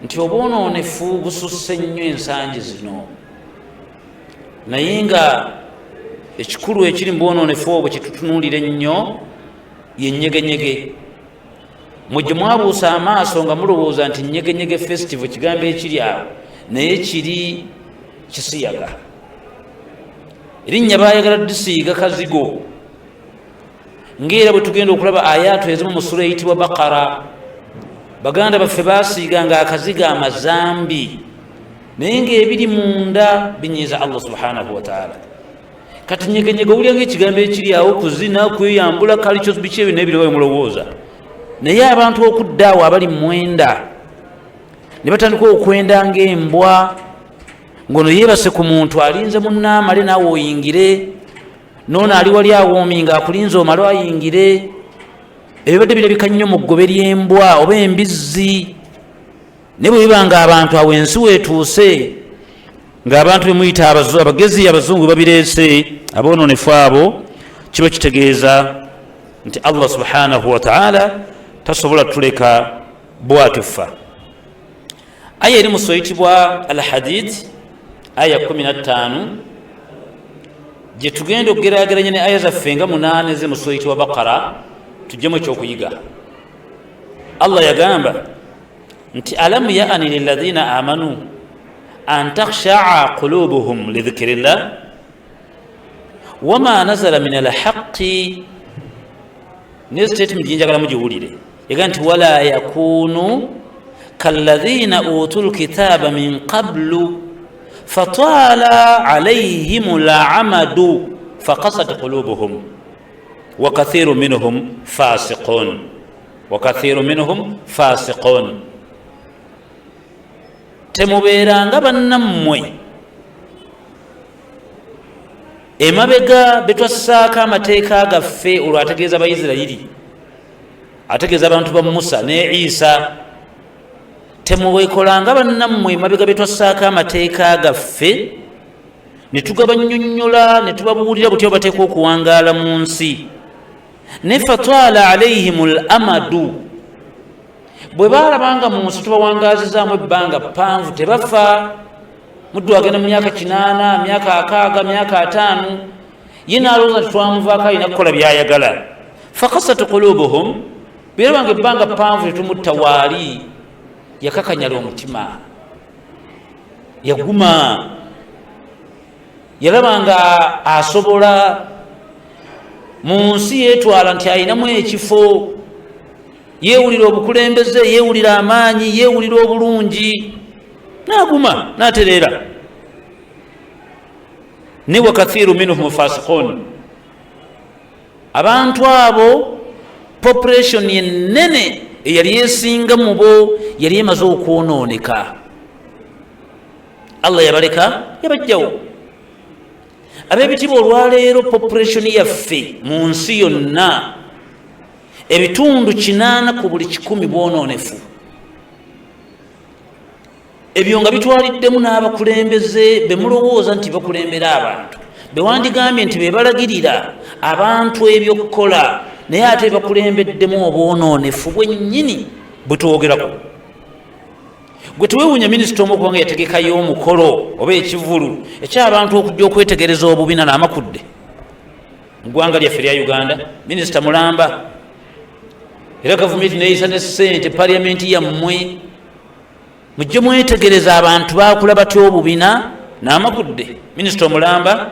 nti obwonoonefu bususse nnyo ensangi zino, naye nga ekikulu ekiri mu bwonoonefu obwo kitutunuulire nnyo yenyegenyege. Mujje mwabuusa amaaso nga mulowooza nti nyegenyege festival kigambo ekiri awo, naye kiri kisiyaga. Erinnya baayagala disiiga kazigo, ng'era bwe tugenda okulaba ayaatu ezimu mu sura eyitibwa Baqara. Baganda baffe baasiiganga akaziga amazambi, naye ng'ebiri munda binyiiza Allah subhanahu wa ta'ala. Kati nyegenyege owulira ng'ekigambo ekiri awo, kuzina, kweyambula, kali kyo biki ebyo n'ebirowaayo mulowooza. Naye abantu okudda awo abali mwenda ne batandika okwenda ng'embwa, ng'ono yeebase ku muntu alinze munnaamale naawe oyingire, n'ono ali wali awoomi ng'akulinze omale ayingire. Ebibadde birabika nnyo mu ggobe ly'embwa oba embizzi. Ne bwe biba ng'abantu awo ensi weetuuse, ng'abantu bemuyita abagezi abazungu babireese, aboononefu abo, kiba kitegeeza nti Allah subhanahu wa ta'ala tasobola tuleka bwatufa. Aya eri mu sura eyitibwa Al-Hadid aya 15, gye tugenda okugeraageranya ne aya zaffe nga 8 ze mu sura eyitibwa Baqara, tujjemu ekyokuyiga. Allah yagamba nti alamu ya'ani lilladhina amanu an takhsha'a qulubuhum li dhikrillah wama nazala min alhaqqi. Ne statement jinjagala mugiwulire, yagamba nti wala yakunu kalladhina utul kitaba min qablu fatala alayhim al'amadu faqasat qulubuhum wa kathiru minhum fasiqun, wa kathiru minhum fasiqun. Temubeeranga bannammwe emabega betwassaako amateeka gaffe olwo ategeeza Abayisirayiri, ategeeza abantu ba Musa ne Isa. Temuwekolanga bannammwe emabega betwassaako amateeka gaffe ne tugabannyonnyola ne tubabuulira butya bateeka okuwangaala mu nsi. Ne fatwala alayhimul amadu, bwe baalabanga mu nsi tubawangaazizaamu ebbanga ppanvu tebafa. Muddu agenda mu myaka 8, myaka 6, myaka 5, ye n'alowooza nti twamuvaako alina kukola by'ayagala. Fakasat qulubuhum, birabanga ebbanga ppanvu tetumutta waali, yakakanyala omutima, yaguma, yalabanga asobola mu nsi yeetwala nti ayinamu ekifo, yeewulira obukulembeze, yeewulira amaanyi, yeewulira obulungi, n'aguma n'atereera. Ne wa kathiru minhum fasiqun, abantu abo population ennene eyali yesinga mu bo yali emaze okwonooneka. Allah yabaleka yabajjawo. Ab'ebitiibwa olwaleero population yaffe mu nsi yonna ebitundu 8 ku buli 100 bwonoonefu. Ebyo nga bitwaliddemu n'abakulembeze be mulowooza nti bakulembera abantu, be wandigambye nti be balagirira abantu ebyokukola, naye ate bakulembeddemu obwonoonefu bwennyini bwe twogerako. Gwe teweewuunya minisita omu okuba nga yategekayo omukolo oba ekivulu eky'abantu okujja okwetegereza obubina n'amakudde mu ggwanga lyaffe lya Uganda. Minisita mulamba, era gavumenti neeyisa ne ssente, paliyamenti yammwe, mujje mwetegereza abantu baakula batya obubina n'amakudde. Minisita omulamba.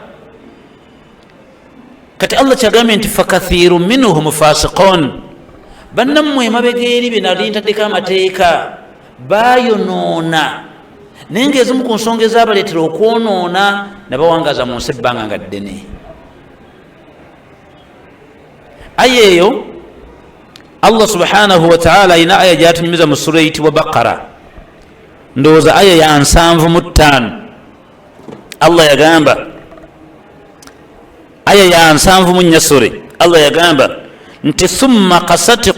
Kati Allah kyagambye nti fakathiru minhum fasiqun, bannammwe emabega eri be nali ntaddeko amateeka baayonoona, naye ng'ezimu ku nsonga ezabaleetera okwonoona nabawangaaza mu nsi ebbanga nga ddene. Aya eyo Allah subhanahu wa ta'ala ayina aya gyatunyumiza mu sura eyitibwa Baqara, ndowooza aya ya 75. Allah yagamba, aya ya 74, Allah yagamba nti thumma qasat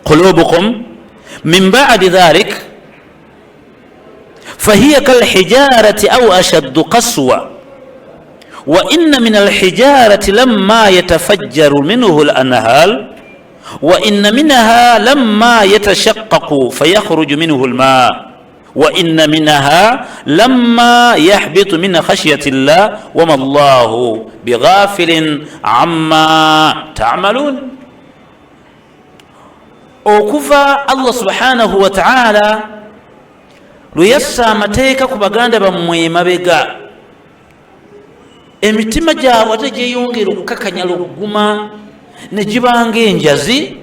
qulubukum min ba'di dhalik fahiya kalhijarati aw ashaddu qaswa wa inna min alhijarati lamma yatafajjaru minhu alanhar وإن منها لما يتشقق فيخرج منه الماء وإن منها لما يحبط من خشية الله وما الله بغافل عما تعملون. okuva Allah subhanahu wa ta'ala luyassa amateeka ku baganda bammwe mabega, emitima gyabwe ate gyeyongera okukakanya luguma ne gibanga enjazi,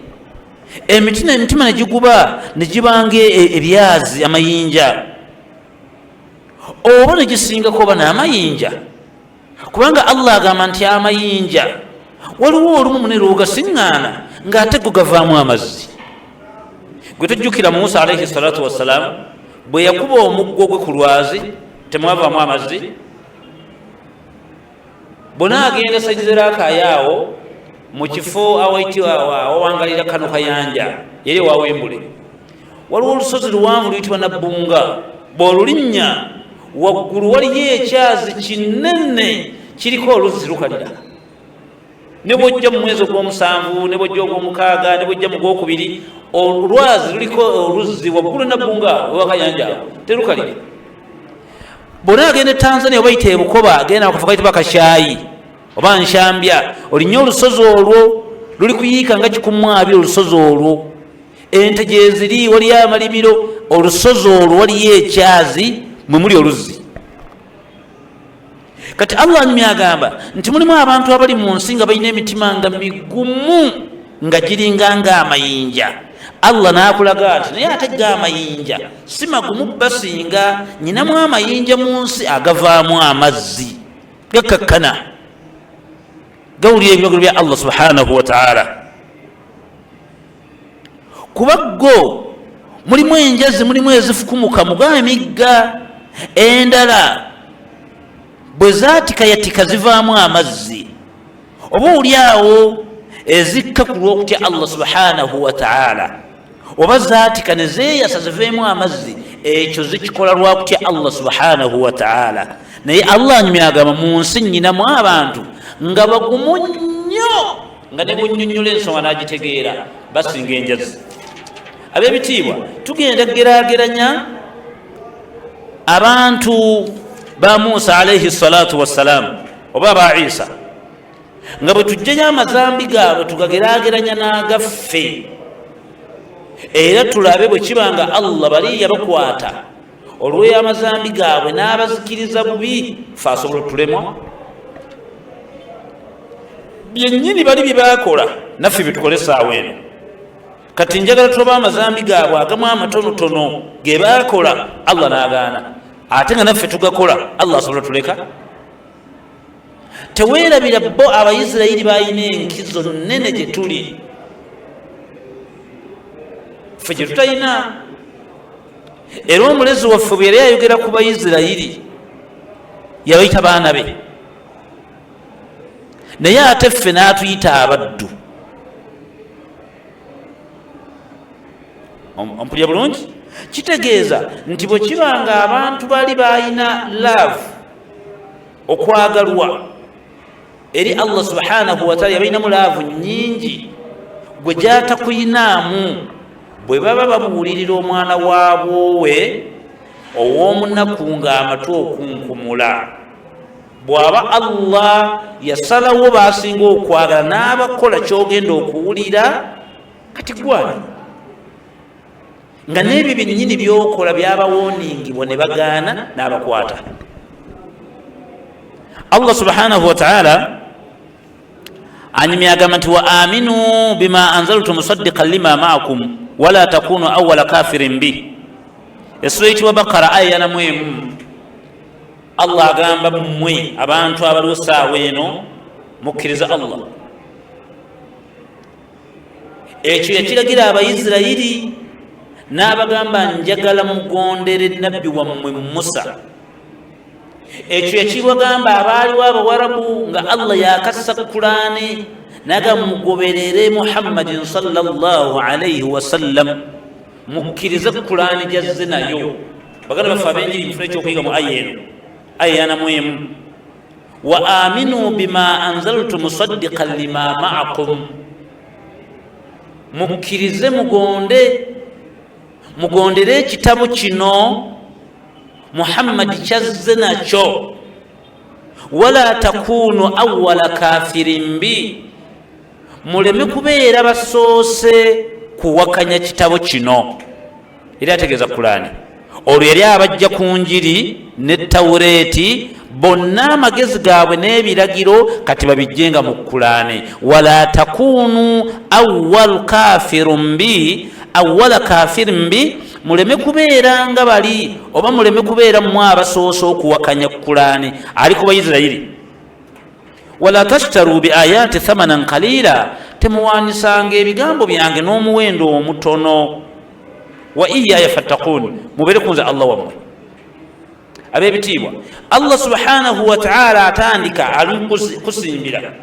emitima ne giguba ne gibanga ebyazi amayinja, oba ne gisingako oba n'amayinja, kubanga Allah agamba nti amayinja waliwo olumu munene ogasiŋŋaana ng'ate go gavaamu amazzi. Gwe tujjukira Musa alayhi salatu wassalam bwe yakuba omuggo gwe ku lwazi temwavaamu amazzi, bonna agenda saizeraakayaawo mu kifo awawangalira kano kayanja yeri ewawembule, waliwo olusozi luwanvu luyitibwa Nabbunga. bw'olulinnya waggulu waliyo ekyazi kinene kiriko oluzzi lukalira, ne bwojja mu mwezi ogw'omusanvu ne bwojja ogw'omukaaga ne bwojja mu gwokubiri, olwazi luliko oluzzi waggulu Nabbunga ewakayanja terukalire. bonna agenda Tanzania oba yita ebukoba agenda akafa kayitibwa Kashaayi oba Nshambya, olinnya olusozi olwo luli kuyiika nga 12 olusozi olwo, ente gyeziri waliyo amalimiro, olusozi olwo waliyo ekyazi mwe muli oluzzi. Kati Allah nyumya agamba nti mulimu abantu abali mu nsi nga balina emitima nga migumu nga giringa ng'amayinja. Allah n'akulaga ati naye ate g'amayinja si magumu basinga nyinamu amayinja mu nsi agavaamu amazzi gakakkana gawulira ebiragiro bya Allah subhanahu wa ta'ala. Kuba go mulimu enjazi mulimu ezifukumuka muga emigga, endala bwe zaatikayatika zivaamu amazzi, oba olyawo ezikka ku lw'okutya Allah subhanahu wa ta'ala, oba zaatika ne zeeyasa ziveemu amazzi, ekyo zikikola lwakutya Allah subhanahu wa ta'ala. Naye Allah anyumya agamba mu nsi nnyinamu abantu nga bagumu nnyo, nga ne bunnyonnyola ensonga n'agitegeera basinga enjazi. Ab'ebitiibwa, tugenda kugeraageranya abantu ba Musa alayhi salatu wassalam oba ba Isa, nga bwe tujjayo amazambi gaabwe tugageraageranya n'agaffe, era tulabe bwe kibanga Allah bali yabakwata olw'amazambi gaabwe n'abazikiriza bubi, fe asobola tulemwa. Byennyini bali bye baakola naffe bye tukole essaawa eno. Kati njagala tuloba amazambi gaabwe agamu amatonotono ge baakola Allah n'agaana, ate nga naffe tugakola Allah asobola tuleka. Teweerabira bo Abayisirayiri balina enkizo nnene gye tuli, ffe gye tutalina. Era omulezi waffe bwe yali ayogera ku Bayisirayiri yabayita baana be, naye ate ffe n'atuyita abaddu. Ompulya bulungi? Kitegeeza nti bwe kibanga abantu bali balina love, okwagalwa eri Allah subhanahu wa ta'ala, yabalinamu laavu nnyingi gwe gy'atakuyinaamu, bwe baba babuulirira omwana waabwe ow'omunaku ng'amatu okunkumula, bw'aba Allah yasalawo baasinga okwagala n'abakola ky'ogenda okuwulira, kati gwani nga n'ebyo byennyini by'okola byabawoningibwa ne bagaana n'abakwata. Allah subhanahu wa ta'ala anyumya agamba nti wa aminu bima anzaltu musaddiqan lima ma'akum wala takunu awwala kafirin bi. Essura eyitibwa Bakara aya ya 41. Allah agamba mmwe abantu abaliwo essaawa eno mukkiriza Allah. Ekyo yakiragira Abayisirayiri n'abagamba njagala mugondere nabbi wammwe Musa. Ekyo yakibagamba abaaliwo Abawarabu nga Allah yakassa Kurani naga mugoberere Muhammadin sallallahu alayhi wasallam, mukkirize Kurani gyazze nayo. Baganda baffe ab'enjiri mufune ekyokuyiga mu aya eno, aya ya 41. Wa aminu bima anzaltu musaddiqan lima ma'akum, mukkirize mugondere ekitabo kino Muhammad kyazze nakyo. Wala takunu awwala kafirin bi, muleme kubeera basoose kuwakanya kitabo kino. Era ategeeza Qur'ani olwo yali abajja ku njiri ne Tawreeti bonna amagezi gaabwe n'ebiragiro kati babijjenga mu Qur'ani. Wala takunu awwal kafirun bi, awwala kafirin bi, muleme kubeera nga bali oba muleme kubeera mmwe abasoose okuwakanya Qur'ani ali ku Bayisirayiri. Wala tashtaru bi ayati thamanan qalila, temuwanisanga ebigambo byange n'omuwendo omutono. Wa iyaya fattaqun, mubere kunze Allah wammwe. Abebitiibwa, Allah subhanahu wa ta'ala atandika alikusimbira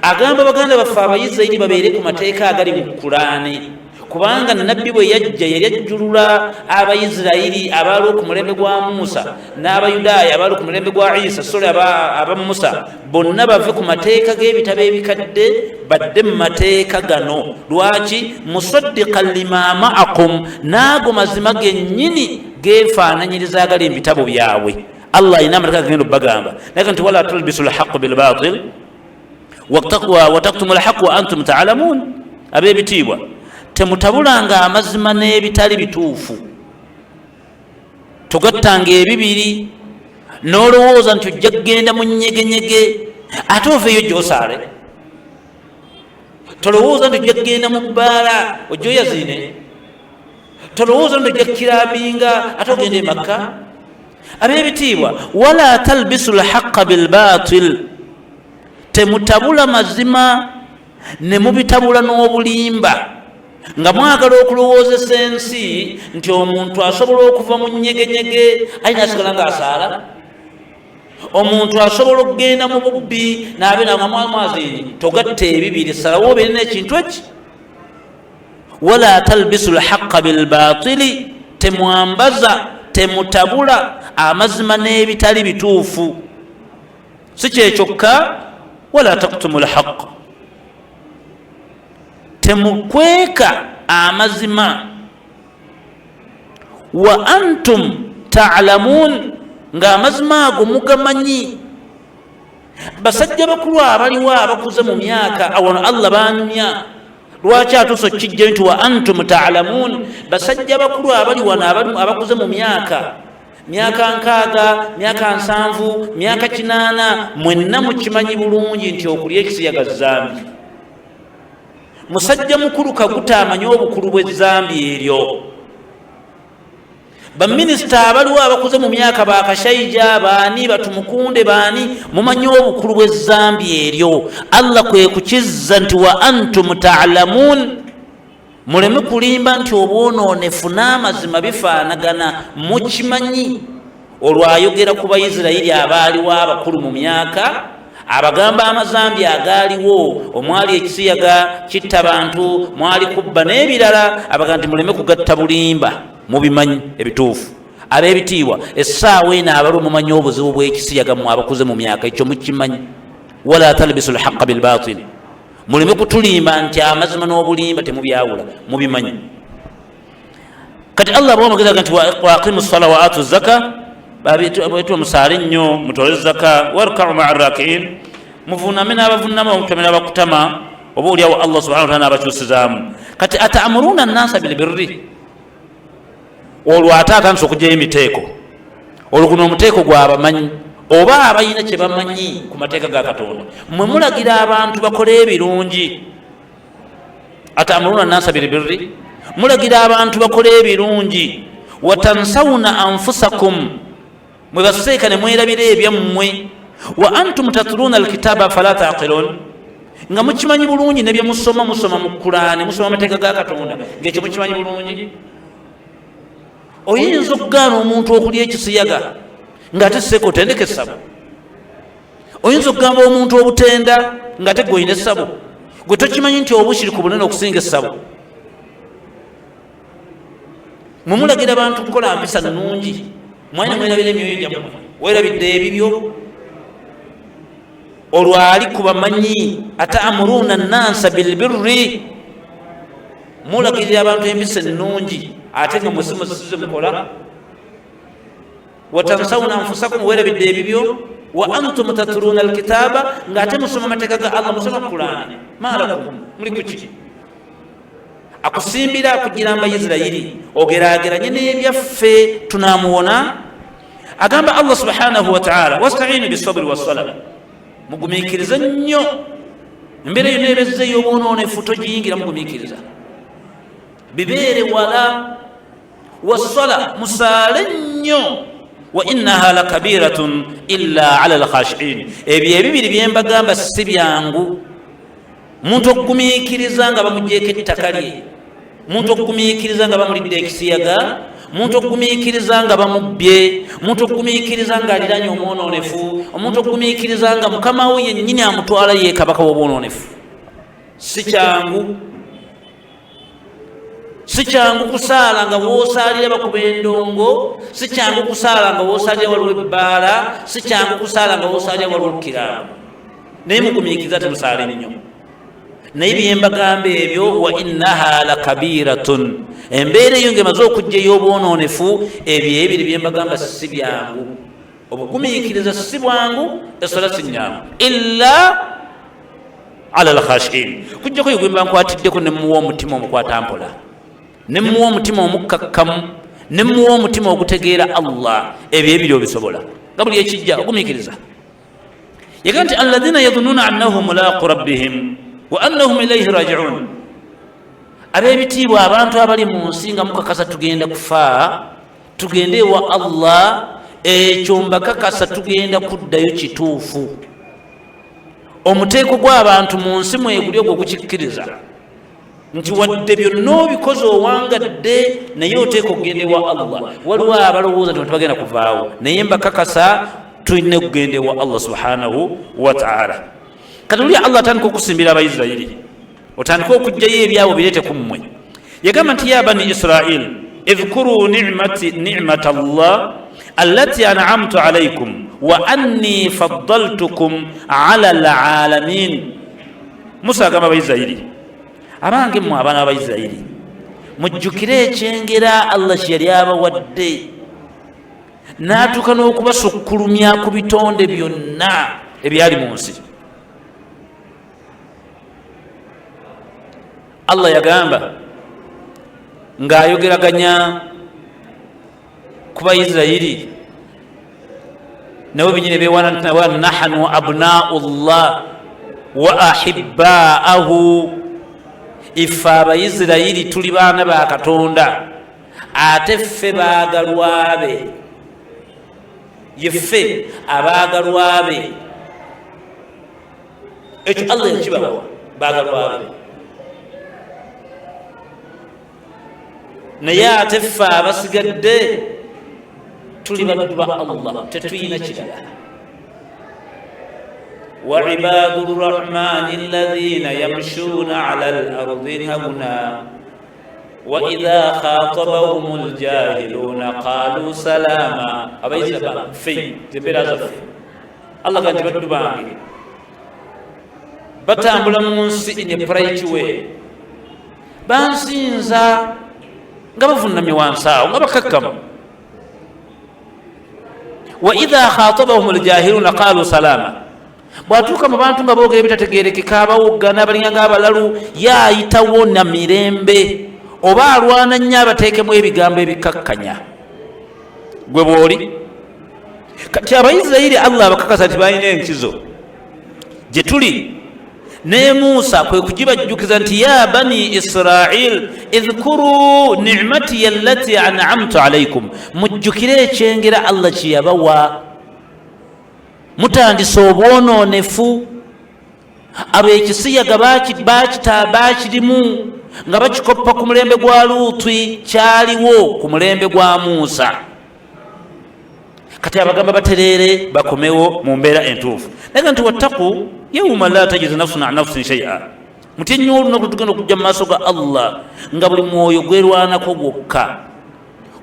agamba baganda baffe Abayisirayiri babeere ku mateeka agali mu Qur'ani, kubanga nabbi bwe yajja yali ajjulula Abayisirayiri abaali ku mulembe gwa Musa n'Abayudaaya abaali ku mulembe gwa Isa aba Musa bonna bave ku mateeka g'ebitabo ebikadde badde mu mateeka gano. Lwaki? Musaddiqan lima ma'akum, naago mazima gennyini geefaananyiriza agali mu bitabo byabwe. Allah alina amateeka gagenda obbagamba naye nti wala tulbisu lhaqu bilbatil wa taktumu lhaqu wa antum ta'lamun. Ab'ebitiibwa, temutabulanga amazima n'ebitali bituufu, togattanga ebibiri n'olowooza nti ojja kugenda mu nyegenyege ate oveeyo gy'osaale. Tolowooza nti ojja kugenda mu bbaala ojja oyaziine. Tolowooza nti ojja kukirambinga ate ogenda e Makka. Ab'ebitiibwa, wala talbisu lhaqqa bilbatil, temutabula mazima ne mubitabula n'obulimba nga mwagala okulowoozesa ensi nti omuntu asobola okuva mu nyegenyege alina asigala ng'asaala. Omuntu asobola okugenda mu bubbi n'abe nga mwazini. Togatta ebibiri, salawo obeere n'ekintu eki. Wala talbisu lhaqqa bilbatili, temwambaza temutabula amazima n'ebitali bituufu. Si kyekyokka, wala taktumu lhaqqa, temukweka amazima. Wa antum ta'lamun, nga amazima ago mugamanyi. Basajja bakulu abaliwo abakuze mu myaka awano Allah banyumya. Lwaki atuso kijja nti wa antum ta'lamun, basajja bakulu abali wano abakuze mu myaka 6, myaka 7, myaka 8, mwenna mukimanyi bulungi nti okulya ekisiyaga zambi. Musajja mukulu kaguta amanyi obukulu bw'ezzambi eryo. Baminisita abaliwo abakuze mu myaka bakashaija baani batumukunde baani mumanyi obukulu bw'ezzambi eryo. Allah kwe kukizza nti wa antum ta'lamun, muleme kulimba nti obwonoonefu n'amazima bifaanagana, mukimanyi. Olwo ayogera ku Bayisirayiri abaaliwo abakulu mu myaka abagamba amazambi agaaliwo, omwali ekisiyaga kitta bantu, mwali kubba n'ebirala, abagamba nti muleme kugatta bulimba, mubimanyi ebituufu. Ab'ebitiibwa, essaawa eno abali mumanyi obuzibu bw'ekisiyaga mu abakuze mu myaka, ekyo mukimanyi. Wala talbisu lhaqqa bilbatil, muleme kutulimba nti amazima n'obulimba temubyawula, mubimanyi. Kati Allah bwamugeza nti wa aqimu ssala wa atu zaka, babetwa musaale nnyo mutole zaka, warka'u ma'a rakiin, muvuname n'abavunama mukutamira abakutama, oba oliawo Allah subhanahu wa ta'ala abakyusizaamu. Kati ata'muruna nnasa bilbirri, olwo ate atandise okugyayo emiteeko. Olwo guno omuteeko gwabamanyi oba abalina kye bamanyi ku mateeka ga Katonda. Mmwe mulagira abantu bakole ebirungi. Ata'muruna nnasa bilbirri, mulagira abantu bakole ebirungi. Watansawuna anfusakum, mwe baseeka ne mwerabira ebyammwe. Wa antum tatluna alkitaba fala taqilun, nga mukimanyi bulungi ne bye musoma mu Qur'ani, musoma amateeka ga Katonda ng'ekyo mukimanyi bulungi. Oyinza okugaana omuntu okulya ekisiyaga ng'ate sseeko otendeka essabo. Oyinza okugamba omuntu obutenda ng'ate gwe olina essabo. Gwe tokimanyi nti obushiri ku bunene okusinga essabo. Mwe mulagira abantu kukola mpisa nnungi, mwanya mwerabira emyoyo gyammwe, weerabidde ebibyo. Olwo ali ku bamanyi. Ata'muruna nnasa bilbirri, mulagirira abantu empisa ennungi ate nga musimusize mukola. watansawuna anfusakum werabidde ebibyo wa antum tatluna alkitaba ngate musoma amateeka ga Allah musoma Qur'ani malakum muli kuki akusimbira kugiramba Isirayiri ogerageranye n'ebyaffe tunamuwona. agamba Allah subhanahu wa ta'ala wasta'inu bisabri wassala mugumikiriza nnyo embeera yonna ebezze y'obwononefu togiyingira mugumikiriza bibeere wala wassala musaale nnyo wa innaha lakabiratun illa ala alkhashiin ebyo ebibiri byembagamba si byangu muntu okugumikiriza nga bamugyeko ettaka lye muntu okugumikiriza nga bamulidde ekisiyaga muntu okugumikiriza nga bamubbye muntu okugumikiriza nga aliranye omwononefu omuntu okugumikiriza nga mukama we yennyini amutwala ye kabaka w'obwononefu si kyangu. si kyangu kusaala nga woosaalira bakuba endongo si kyangu kusaala nga woosaalira waliwo ebbaala si kyangu kusaala nga woosaalira waliwo kiraamu naye mugumikiriza temusaale nnyo. naye byembagamba ebyo wa innaha lakabiratun embeera eyo ng'emaze okujja ey'obwononefu ebyo ebiri byembagamba si byangu obugumikiriza si bwangu essola si nnyangu illa ala alkhashiin kujjako yo gwemba nkwatiddeko ne muwa omutima omukwata mpola ne muwa omutima omukakkamu ne muwa omutima ogutegeera Allah ebyo ebiri obisobola nga buli ekijja ogumikiriza. yagamba nti alladhina yadhunnuna annahum mulaqu rabbihim wa annahum ilayhi raji'un ab'ebitiibwa abantu abali mu nsi nga mukakasa tugenda kufa tugende ewa Allah ekyo mbakakasa tugenda kuddayo kituufu. omuteeko gw'abantu mu nsi mweguli ogwo gukikkiriza nti wadde byonna obikoze owangadde naye oteeka okugenda ewa Allah. waliwo abalowooza nti bagenda kuvaawo naye mbakakasa tulina okugenda ewa Allah subhanahu wa ta'ala. kati oli Allah atandika okusimbira abaisirayiri otandika okugjayo ebyabo bireete ku mmwe. yagamba nti ya bani Israil idhkuru ni'mata Allah allati an'amtu alaykum wa anni faddaltukum ala alalamin. Musa agamba abaisirayiri abange mmwe abaana b'abaisirayiri mujjukire ekyengera Allah kye yali abawadde n'atuuka n'okubasukkulumya ku bitonde byonna ebyali mu nsi. Allah yagamba ng'ayogeraganya ku baisirayiri nabo binyine bewana nahnu abnaullah wa ahibbaahu ife abaisirayiri tuli baana ba Katonda ate ffe baagalwa be yeffe abaagalwa be. ekyo Allah yakibawa baagalwa be naye ate ffe abasigadde tuli baddu ba Allah tetuyina kirala. وعباد الرحمن الذين يمشون على الأرض هونا وإذا خاطبهم الجاهلون قالوا سلاما. أبيز في تبرز الله قال تبدو بانgi batambula mu nsi in a bright way bansinza nga bavunnamye wansi awo nga bakakkamu. وإذا خاطبهم الجاهلون قالوا سلاما bwatuuka mu bantu nga boogera ebitategeerekeka abawoggana balinga ng'abalalu yaayitawo na mirembe oba alwana nnyo abateekemu ebigambo ebikakkanya gwe bw'oli. kati abaisirayiri Allah abakakasa nti balina enkizo gye tuli ne Musa kwe kugibajjukiza nti ya bani Israil idhkuru ni'mati allati an'amtu alaykum mujjukire ekyengera Allah kye yabawa mutandise obwononefu ab'ekisiyaga bakirimu nga bakikoppa ku mulembe gwa Luuti kyaliwo ku mulembe gwa Musa. kati abagamba batereere bakomewo mu mbeera entuufu naye nti wattaku yawma la tajizu nafsun an nafsin shay'a mutye nnyo olunaku tugenda okujja mu maaso ga Allah nga buli mwoyo gwerwanako gwokka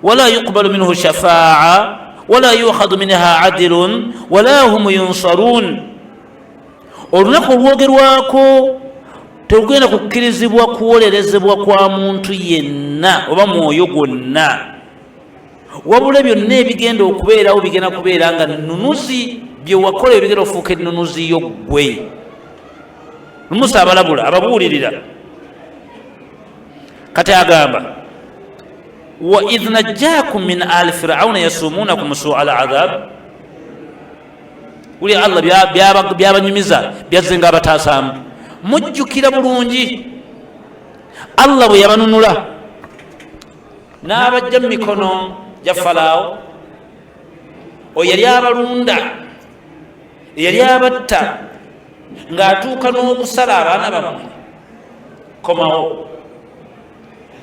wala yuqbalu minhu shafaa'a wala yukhadhu minha adlun wala hum yunsarun. olunaku olwogerwako tegenda kukkirizibwa kuwolerezebwa kwa muntu yenna oba mwoyo gwonna, wabula byonna ebigenda okubeerawo bigenda kubeera nga nnunuzi bye wakola ebigenda okufuuka ennunuzi yo ggwe. Musa abalabula ababuulirira kati agamba wa idh najjakum min ali firauna yasumunakum suu al adhab. Uli Allah byabanyumiza byazze nga abataasamu. Mujjukira bulungi Allah bwe yabanunula n'abajja mu mikono gya Falaawo, oyo yali abalunda, yali abatta, ng'atuuka n'okusala abaana bammwe. Komawo,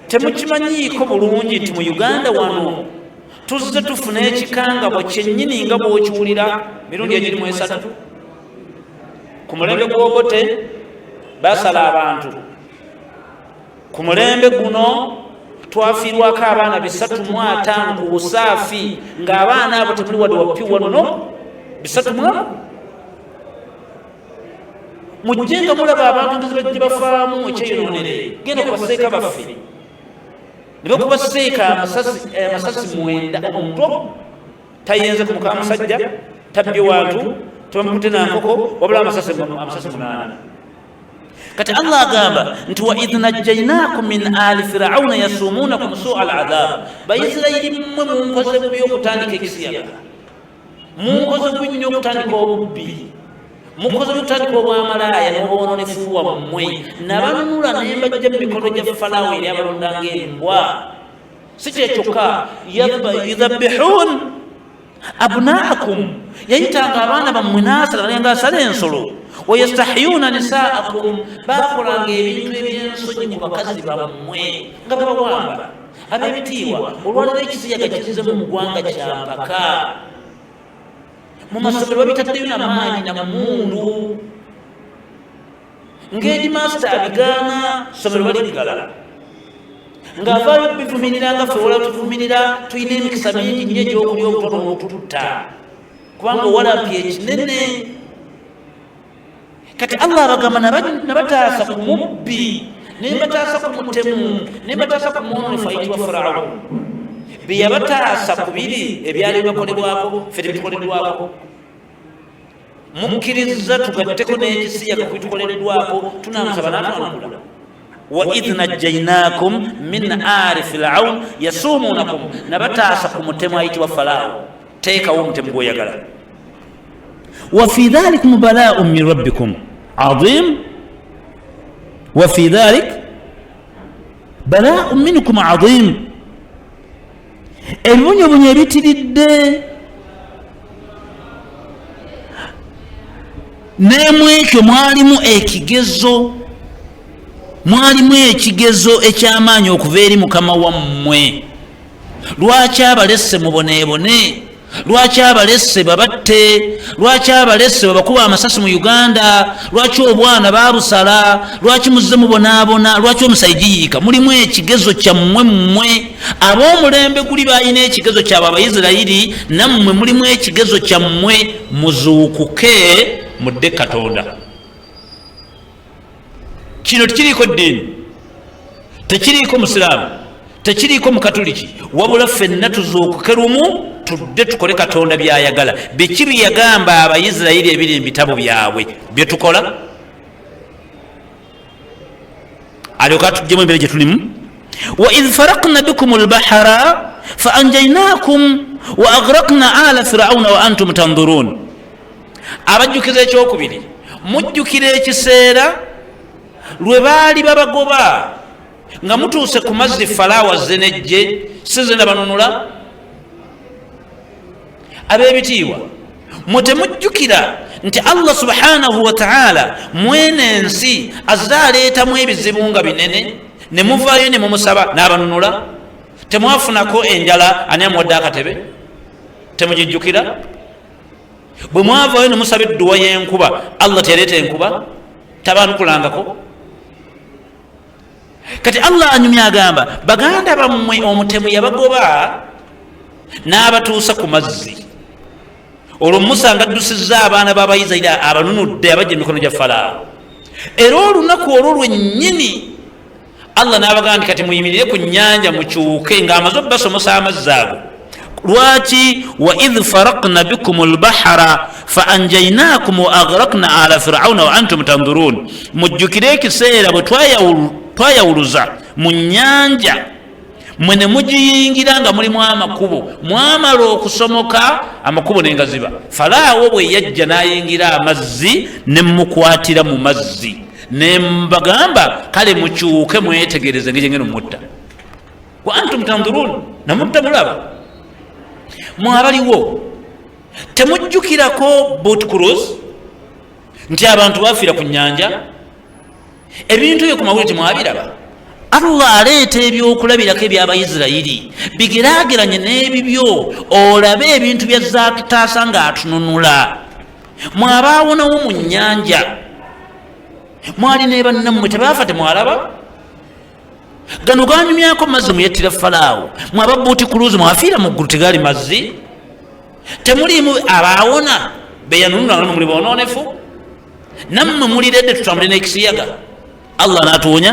temukimanyiiko bulungi nti mu Uganda wano tuzze tufuna ekikangabwa kyennyini nga bw'okiwulira mirundi egiri mu esatu. Ku mulembe gw'Obote basala abantu, ku mulembe guno twafiirwako abaana 305 ku busaafi, ng'abaana abo temuli wadde wapiwa nno 305. Mujje nga mulaba abantu ngezibajje bafaamu ekyeyonoonere, genda kubaseeka baffe ne bakubaseeka amasasi 9. Omuntu tayenze ku muka musajja, tabbye wantu, tebamukute nankoko, wabula amasasi 8. Kati Allah agamba nti wa idh najjaynakum min ali firauna yasumunakum suu al adhab. Bayisirayiri mmwe munkoze bubi okutandika ekisiyaga, munkoze bubi nnyo okutandika obubbi, mukoze okutandika obwamalaaya n'obwononefu wammwe. Nabanunula ne mbajja mu mikono gya Falaawo eri abalonda ng'embwa. Si kyekyokka, yudhabbihun abnaakum, yayitanga abaana bammwe n'asala nga asala ensolo. Wayastahiyuna nisaakum, bakolanga ebintu eby'ensonyi ku bakazi bammwe nga babawamba. Ab'ebitiibwa, olwaliro ekisiyaga kikize mu ggwanga kya mpaka, mu masomero babitaddeyo n'amaanyi namundu, ng'edimasita abigaana somero baligala, ng'avaayo bivumirira nga ffe wala tuvumirira. Tulina emikisa mingi nnyo egy'okulya obutono n'otututta, kubanga owalampye ekinene. Kati Allah abagamba nabataasa ku mubbi, ne mbataasa ku mutemu, ne mbataasa ku mwononefu ayitibwa Falaawo. Bye yabataasa ku biri ebyali bibakolebwako, ffe tebitukoleddwako. Mukkiriza tugatteko n'ekisiyaga ku bitukoleddwako, tunaamusaba n'atwanukula. Wa idh najjaynakum min ali firaun yasumunakum, nabataasa ku mutemu ayitibwa Falaawo. Teekawo omutemu gw'oyagala. وفي ذلك بلاء من ربكم عظيم وفي ذلك بلاء منكم عظيم. ebibonyoobonyo ebitiridde n'emwekyo mwalimu ekigezo eky'amaanyi okuva eri Mukama wammwe. Lwaki abalesse muboneebone? Lwaki abalesse babatte? Lwaki abalesse babakuba amasasi mu Uganda? Lwaki obwana babusala? Lwaki muzze mubonaabona? Lwaki omusayigiyiika? Mulimu ekigezo kyammwe mmwe. Ab'omulembe guli balina ekigezo kyabwe Abayisirayiri, nammwe mulimu ekigezo kyammwe. Muzuukuke mudde Katonda. Kino tekiriiko ddiini, tekiriiko Musiraamu, tekiriiko Mukatoliki, wabula ffenna tuzuukuke lumu, tudde tukole Katonda by'ayagala. Biki bye yagamba Abayisirayiri ebiri mu bitabo byabwe bye tukola? Alyoka atuggyemu embeera gye tulimu. Wa idh faraqna bikum albahara fa anjaynakum wa aghraqna ala firauna wa antum tanzurun. Abajjukiza ekyokubiri, mujjukira ekiseera lwe baali babagoba nga mutuuse ku mazzi Falaawo azze n'eggye, si nze nabanunula. Ab'ebitiibwa, mwe temujjukira nti Allah subhanahu wa ta'ala mwene ensi azze aleetamu ebizibu nga binene, ne muvaayo ne mumusaba n'abanunula? Temwafunako enjala ani amuwadde akatebe? Temugijjukira? Bwe mwavaayo ne musaba edduwa y'enkuba, Allah tereeta enkuba, tabanukulangako? Kati Allah anyumya agamba baganda bammwe omutemu yabagoba n'abatuusa ku mazzi. Olwo Musa nga addusizza abaana b'Abayisirayiri abanunudde abajja emikono gya Falaawo. era olunaku olwo lwennyini Allah n'abagamba kati muyimirire ku nnyanja mukyuke ng'amaze obasomosa amazzi ago. Lwaki? wa idh faraqna bikum albahara fa anjaynakum wa aghraqna ala firauna wa antum tanzurun. Mujjukire ekiseera bwe twayawuluza mu nnyanja mwe ne mugiyingira nga mulimu amakubo, mwamala okusomoka amakubo nengaziba. Falaawo bwe yajja n'ayingira amazzi ne mukwatira mu mazzi ne mbagamba kale mukyuke mwetegereze ng'engeno mutta. wa antum tanzurun, namutta mulaba. Mwabaliwo temujjukirako boat cruise nti abantu bafiira ku nnyanja, ebintu ebyo ku mawulire temwabiraba. Allah aleeta ebyokulabirako eby'Abayisirayiri bigeraageranye n'ebibyo, olabe ebintu bya zaatutaasa ng'atununula. Mwabaawonawo mu nnyanja, mwali ne bannammwe tebaafa temwalaba. Gano ganyumyako mazzi muyettira Falaawo, mwaba buuti kuluzi mwafiira mu ggulu tegaali mazzi. Temulimu abaawona beyanunula nga muli boonoonefu, nammwe muliredde tutambule n'ekisiyaga. Allah n'atuwonya.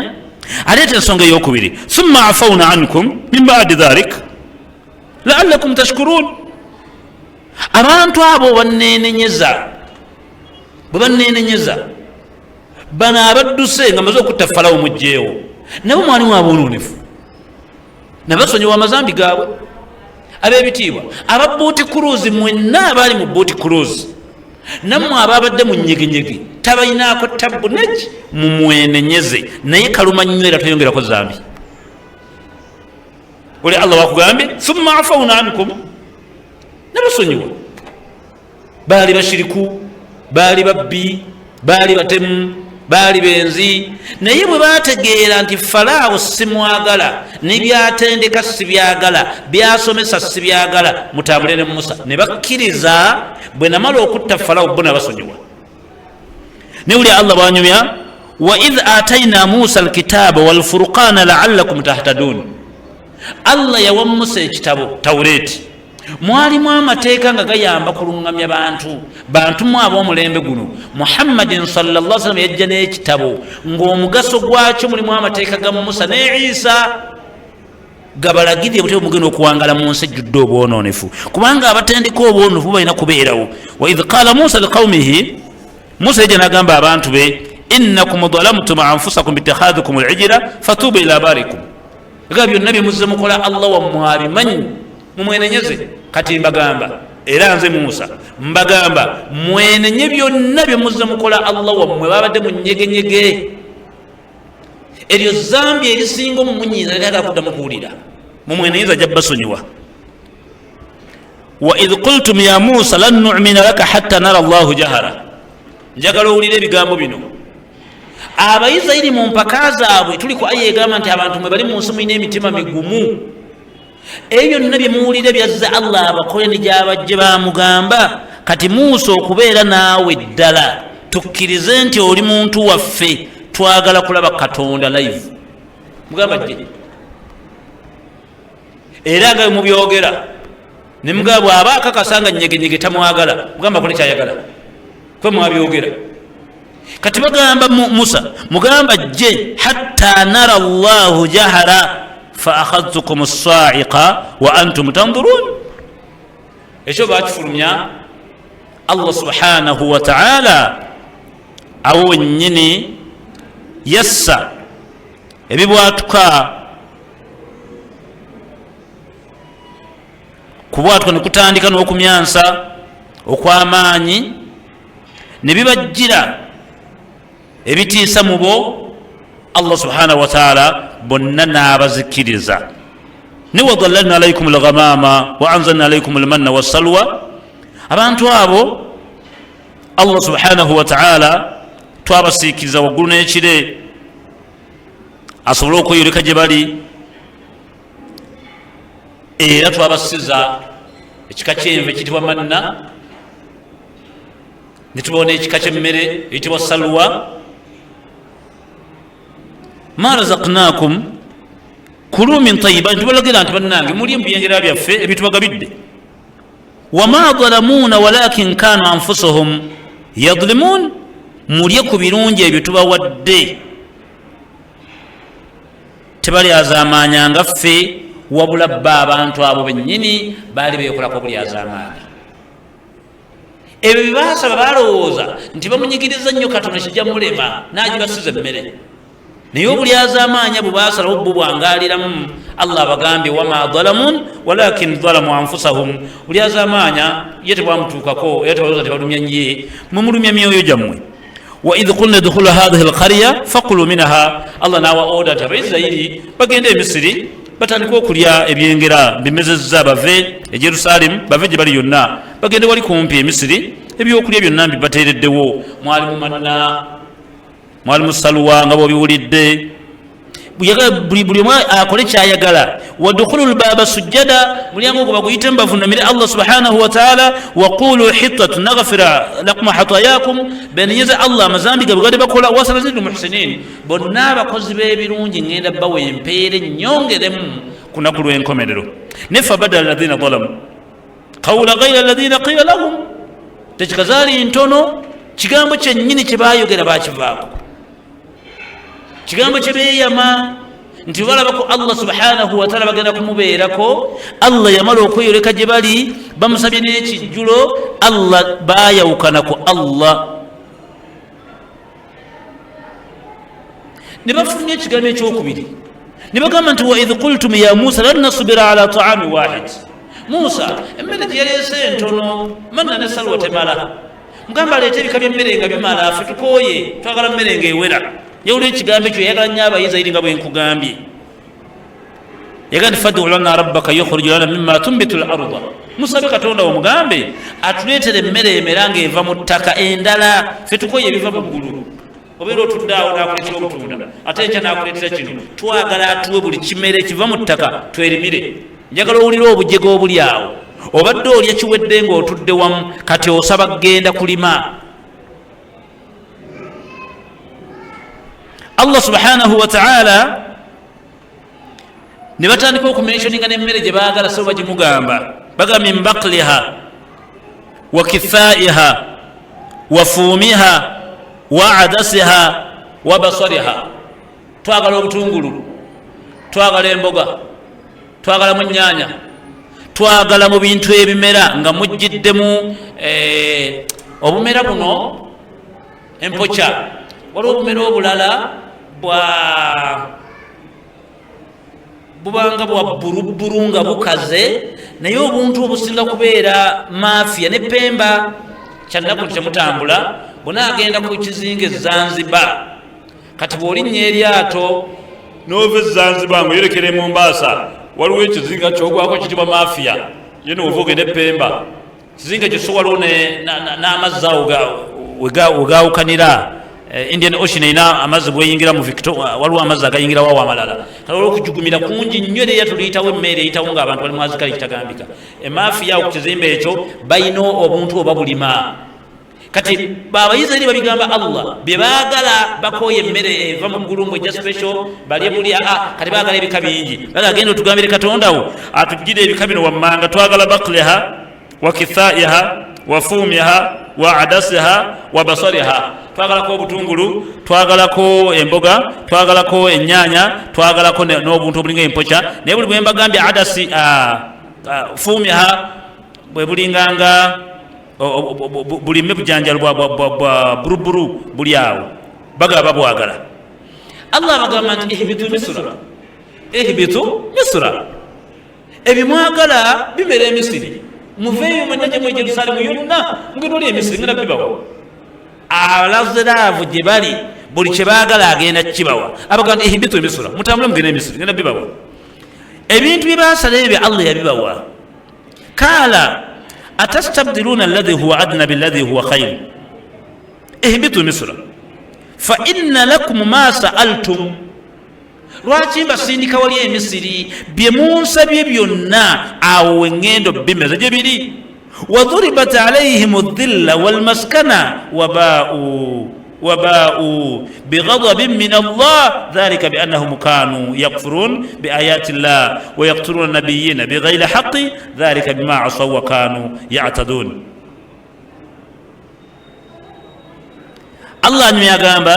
Aleeta ensonga ey'okubiri, thumma afawna ankum min ba'di dhalik la'allakum tashkurun. Abantu abo banneenenyeza, bwe banneenenyeza bano abadduse nga maze okutta Falaawo mujjeewo, nabo mwalimu aboononefu, nabasonyiwa amazambi gaabwe. Ab'ebitiibwa aba buuti kuluzi, mwenna abaali mu buuti kuluzi, nammwe ababadde mu nyegenyege tabayinaako tabbu neki, mumwenenyeze naye kaluma nnyo era toyongerako zambi. Oli Allah wakugambye thumma afawna ankum, nabasonyiwa. Baali bashiriku, baali babbi, baali batemu, baali benzi, naye bwe bategeera nti Falaawo simwagala, nebyatendeka sibyagala, byasomesa sibyagala, mutambule ne Musa, ne bakkiriza. Bwe namala okutta Falaawo bo nabasonyiwa. Ne uli Allah bwanyumya, wa idh atayna Musa alkitaba walfurqana la'allakum tahtadun. Allah yawa Musa ekitabo Tawreeti, mwalimu amateeka nga gayamba kulungamya bantu mu ab'omulembe guno. Muhammadin sallallahu alaihi wasallam yajja n'ekitabo ng'omugaso gwakyo mulimu amateeka ga Musa ne Isa gabalagirye butyo mugenda okuwangala mu nsi ejjudde obwonoonefu, kubanga abatendeka obwonoonefu balina kubeerawo. Wa idh qaala Musa liqaumihi, Musa yajja n'agamba abantu be, innakum dhalamtum anfusakum bitikhadhikum al-ijla fatubu ila barikum. Ega byonna bye muzze mukola Allah wammwe abimanyi, mumwenenyeze. Kati mbagamba era nze Musa mbagamba mwenenye byonna bye muzze mukola Allah wammwe babadde mu nyegenyege. Eryo zambi erisinga omumunyiiza lyagala kuddamu kuwulira, mumwenenyeza ajja basonyiwa. Wa idh qultum ya Musa lan nu'mina laka hatta nara Allahu jahara. Njagala owulire ebigambo bino. Abayisirayiri mu mpaka zaabwe tuli ku aya egamba nti abantu mwe bali mu nsi mulina emitima migumu. Ebyo byonna bye muwulire byazza Allah abakole ne gy'abajje bamugamba, kati Musa okubeera naawe ddala tukkirize nti oli muntu waffe, twagala kulaba Katonda live. Mugamba jje era nga mubyogera ne mugamba bw'aba akakasanga nyegenyege tamwagala, mugamba kole kyayagala kwe mwabyogera. Kati bagamba Musa mugamba jje hatta nara Allahu jahara fa akhadtukum as-sa'iqa wa antum tanzurun. Ekyo bakifulumya Allah subhanahu wa ta'ala awo nnyini yassa ebibwatuka kubwatuka ne kutandika n'okumyansa okw'amaanyi ne bibajjira ebitiisa mu bo. Allah subhanahu wa ta'ala bonna n'abazikiriza. ne wadallalna alaykum al-ghamama wa anzalna alaykum al-manna was-salwa. Abantu abo Allah subhanahu wa ta'ala twabasiikiriza waggulu n'ekire asobole okweyoleka gye bali, era twabasiza ekika ky'enva ekitibwa manna, ne tubona ekika ky'emmere eyitibwa salwa. ma razaqnakum kulu min tayyibatin, tubalagira nti bannange mulye mu byenjera byaffe ebitubagabidde. wama dhalamuna walakin kanu anfusahum yadhlimun, mulye ku birungi ebyo tubawadde. Tebalyazaamaanya nga ffe, wabula bba abantu abo bennyini baali beekolako bulyazaamaanya. Ebyo bye baasaba balowooza nti bamunyigiriza nnyo Katonda kijja mulema n'agibasiza emmere. Naye obulyazaamaanya bwe baasalawo bbo bwangaaliramu, Allah abagambye wama dhalamun walakin dhalamu anfusahum. Bulyazaamaanya ye tebwamutuukako era tebalowooza tebalumya nnyo, mwe mulumya myoyo gyammwe. Wa idh qulna dukhulu hadhihi alqarya faqulu minha, Allah n'awa order ti Abaisirayiri bagende e Misiri batandika okulya ebyengera bimezezza, bave e Jerusalemu, bave gye bali yonna bagende wali kumpi e Misiri, ebyokulya byonna mbibateereddewo. Mwalimu manna, mwalimu saluwa nga bw'obiwulidde. Buli omu akole kyayagala. Wadukhulu lbaba sujjada, mulyango ogwo baguyitemu bavuunamire Allah subhanahu wa ta'ala. Waqulu hittatun naghfira lakum hatayakum, benenyeza Allah amazambi gabwe gadde bakola. Wasanazidu muhsinin, bonna abakozi b'ebirungi ngenda bawa empeera ennyongeremu ku lunaku lw'enkomerero. Ne fabadala alladhina zalamu qawla ghayra alladhina qila lahum, tekikazaali ntono, kigambo kyennyini kye baayogera bakivaako, kigambo kye beeyama nti balabako Allah subhanahu wa ta'ala bagenda kumubeerako. Allah yamala okweyoleka gye bali, bamusabye n'ekijjulo, Allah baayawukanako Allah. Ne bafulumya ekigambo ekyokubiri ne bagamba nti wa idh qultum ya Musa lan nasbira ala ta'ami wahid. Musa, emmere gye yaleese ntono, manna ne salwa temala, mugamba aleete ebika by'emmere nga bimala, ffe tukooye, twagala mmere ng'ewera. Yawula ekigambo ekyo yayagala nnyo Abayisirayiri nga bwe nkugambye. Yagamba nti fad'u lana rabbaka yukhrij lana mimma tunbitu al-ardha, musabe Katonda omugambe atuleetere emmere emera ng'eva mu ttaka endala, ffe tukooye ebiva mu ggulu. Obeera otudde awo n'akuleetera obutunda, ate enkya n'akuleetera kino. Twagala atuwe buli kimere kiva mu ttaka twerimire. Njagala owulire obujjega obuli awo. Obadde olya kiwedde ng'otudde wamu, kati osaba kgenda kulima. Allah subhanahu wa ta'ala ne batandika okumentioninga n'emmere gye baagala, so bagimugamba, baga min baqliha wa kithaiha wa fuumiha wa adasiha wa basariha. Twagala obutungulu, twagala emboga, twagala mu nnyaanya, twagala mu bintu ebimera nga mujjiddemu obumera buno empokya. Waliwo obumera obulala bubanga bwa buruburu nga bukaze, naye obuntu obusinga kubeera mafiya ne Pemba kyanaku temutambula. Bonaagenda ku kizinga Zanzibar, kati bw'olinnya eryato n'ova Zanzibar ng'oyerekera e Mombasa, waliwo ekizinga kyogwako kitibwa mafiya, ye noova ogenda e Pemba. Kizinga kyo so waliwo n'amazzi awo wegaawukanira. Indian Ocean ina amazzi bweyingira mu Victoria, waliwo amazzi agayingira wawo amalala. Kati olwo okujugumira kungi nnyo era tuliyitawo emmere eyitawo ng'abantu bali mu azikali kitagambika. Emafiya ku kizimbe ekyo bayina obuntu oba bulima. Kati Abayisirayiri babigamba Allah bye baagala, bakooye emmere eva mu ggulu ng'ojja special balye buli kati baagala ebika bingi. Bagagenda otugambire Katonda wo atugire ebika bino wammanga. Twagala baqliha wa kithaiha wa fuumiha wa adasiha wa basariha. Twagalako obutungulu, twagalako emboga, twagalako ennyaanya, twagalako n'obuntu obulinga empokya. Naye buli bwe mbagambye adasi fuumiha bwe bulinganga bulime bujanjalo bwa buruburu buli awo, bagaba bwagala. Allah bagamba nti ihbitu Misra, ebimwagala bimera e Misiri, muveeyo mwenna gye mu Jerusalemu yonna mugenda oli e Misiri ngenda bibawa. Abalaziravvu gye bali buli kye baagala agenda kibawa. Abagamba nti ihbitu Misra, mutambule mugende e Misiri ngenda bibawa. Ebintu bye baasala ebyo Allah yabibawa. Kaala atastabdiluna alladhi huwa adna billadhi huwa khayr, ihbitu Misra fa inna lakum ma sa'altum. Lwaki mbasindika wali e Misiri, bye munsabye byonna awo wengendo bimeze gye biri. Wadhuribat alayhim adh-dhilla walmaskana وباءوا بغضب من الله ذلك بأنهم كانوا يكفرون بآيات الله ويقتلون النبيين بغير حق ذلك بما عصوا وكانوا يعتدون. Allah anyumya agamba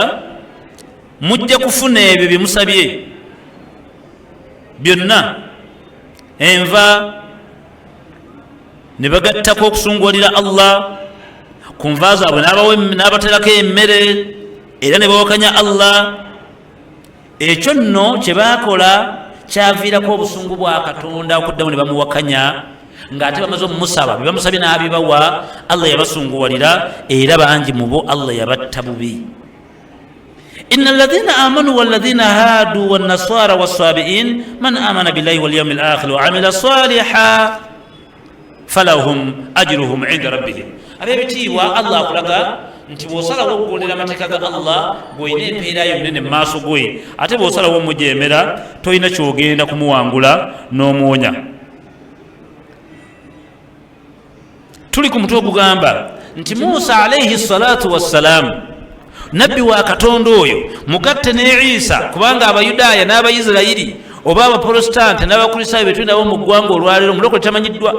mujja kufuna ebyo byemusabye byonna. Enva ne bagattako okusunguwalira Allah ku nva zaabwe n'abaterako emmere era ne bawakanya Allah. Ekyo nno kye baakola kyaviirako obusungu bwa Katonda okuddamu ne bamuwakanya, ng'ate bamaze omumusaba bye bamusabye n'abibawa, Allah yabasunguwalira era bangi mu bo Allah yabatta bubi. Inna alladhina amanu walladhina hadu wannasara wassabiin man amana billahi wal yawmil akhir wa amila salihan falahum ajruhum inda rabbihim. Ab'ebitiibwa Allah akulaga nti bw'osalawo okugondera amateeka ga Allah bw'olina empeera yonnene mu maaso gwe, ate bw'osalawo omujeemera tolina ky'ogenda kumuwangula n'omwonya. Tuli ku mutwe ogugamba nti Musa alayhi salatu wassalamu nabbi wa Katonda oyo mugatte ne Isa, kubanga Abayudaaya n'Abayisirayiri oba Abaprotestante n'Abakristaayo be tulina abo mu ggwanga olwaleero mulokole tamanyiddwa,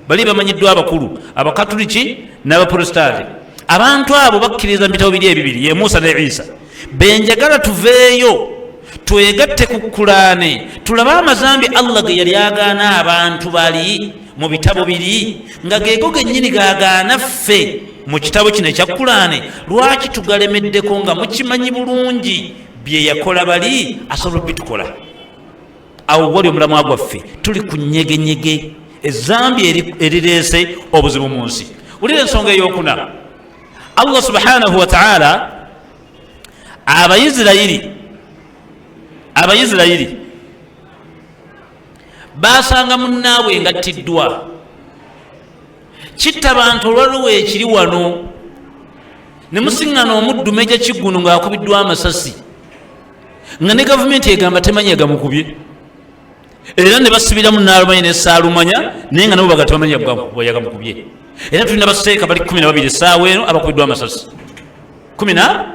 bali bamanyiddwa abakulu Abakatuliki n'Abaprotestante. Abantu abo bakkiriza mu bitabo biri ebibiri ye Musa ne Isa. Benjagala tuveeyo twegatte ku Kulaani tulabe amazambi Allah ge yali agaana abantu bali mu bitabo biri nga geego gennyini gaagaana ffe mu kitabo kino ekya Kulaani. Lwaki tugalemeddeko nga mukimanyi bulungi bye yakola bali asobola bitukola? Awo wali omulamwa gwaffe tuli ku nyegenyege ezambi erireese obuzibu mu nsi. Wulira ensonga ey'okuna, Allah subhanahu wa ta'ala Abayisirayiri basanga munnaabwe ngattiddwa. Kitta bantu olwaliwo ekiri wano ne musiŋŋana omuddumeja kiggunu ng'akubiddwa amasasi nga ne gavumenti egamba temanyi yagamukubye, era ne basibiramu n'alumanya ne saalumanya naye nga nabo bagatebamanyi yagamukubye. Era tulina baseeka bali 12 essaawa eno abakubiddwa amasasi 10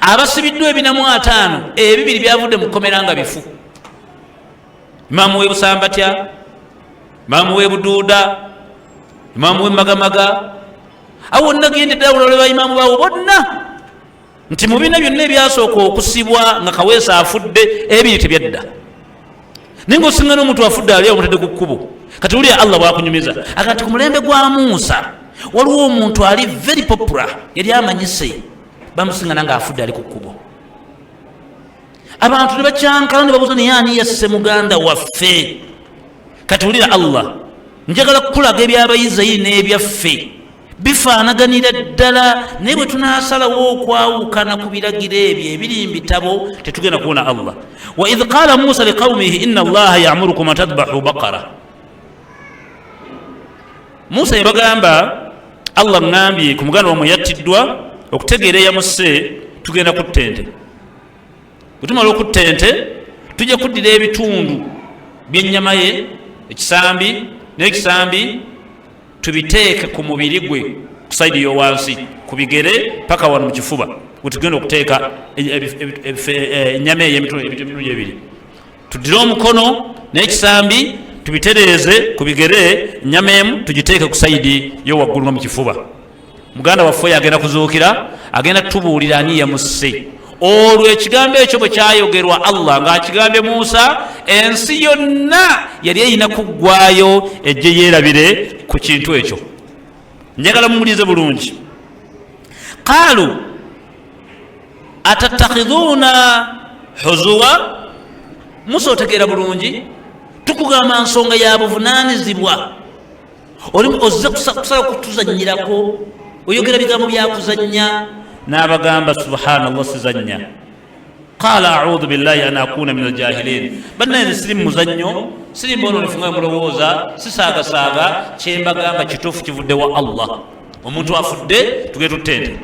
abasibiddwa 45, ebibiri byavudde mu kkomera nga bifu. Imaamu w'e Busambatya, Imaamu w'e Buduuda, Imaamu w'e Magamaga, awo wonna gendedde awulole bayimaamu baawo bonna nti mu bina byonna ebyasooka okusibwa nga Kaweesa afudde, ebiri tebyadda. Naye ng'osinga n'omuntu afudde ali omutadde ku kkubo. Kati wulira Allah bwakunyumiza akati ku mulembe gwa Musa waliwo omuntu ali very popular yali amanyise, bamusingana ng'afudde ali ku kkubo. Abantu ne bakyankala ne babuuza naye ani yasse muganda waffe? Kati wulira Allah, njagala kukulaga eby'Abayisirayiri n'ebyaffe bifaanaganira ddala, naye bwe tunaasalawo okwawukana ku biragiro ebyo ebiri mu bitabo tetugenda kuwona Allah. Wa idh qaala Musa liqawmihi inna Allaha ya'murukum an tadbahu baqara. Musa yabagamba Allah ŋŋambye ku muganda wamwe yattiddwa okutegeera eyamusse tugenda kutta ente. Bwe tumala okutta ente tujja kuddira ebitundu by'ennyama ye, ekisambi n'ekisambi tubiteeke ku mubiri gwe ku sayidi y'owansi ku bigere paka wano mu kifuba, bwe tugenda okuteeka ennyama ey'emitundu ebiri. Tuddire omukono n'ekisambi tubitereeze ku bigere, ennyama emu tugiteeke ku sayidi y'owaggulu nga mu kifuba. Muganda waffe agenda kuzuukira, agenda tubuulira ani yamusse. Olwo ekigambo ekyo bwe kyayogerwa Allah ng'akigambye Musa, ensi yonna yali erina kuggwaayo ejje yeerabire ku kintu ekyo. Njagala mumulize bulungi. Qaalu atattakhidhuuna huzuwa. Musa otegeera bulungi, tukugamba nsonga ya buvunaanyizibwa, ozze kusala kutuzannyirako, oyogera bigambo byakuzannya. N'abagamba subhanallah sizannya. Qaala a'udhu billahi an akuna min aljahilin. Bannaye siri muzannyo, siri mbononefu nga mulowooza, sisaagasaaga, kyembagamba kituufu kivudde wa Allah. Omuntu afudde tugende tutte ente.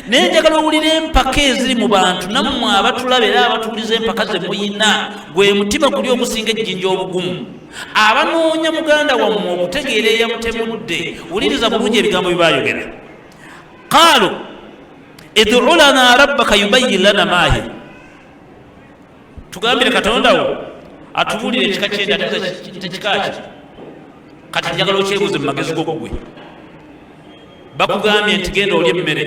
Naye njagala owulira empaka eziri mu bantu nammwe abatulaba era abatuuliza empaka ze muyina, gwe mutima guli ogusinga ejjinja obugumu. Abanoonya muganda wammwe okutegeera eyamutemudde, wuliriza bulungi ebigambo bye baayogera. Qaalu id'u lana rabbaka yubayyin lana maahi. Tugambire Katonda wo atubuulire ekika ky'ente ate kika ki? Kati njagala okyebuuze mu magezi go ggwe. bakugambye nti genda olye emmere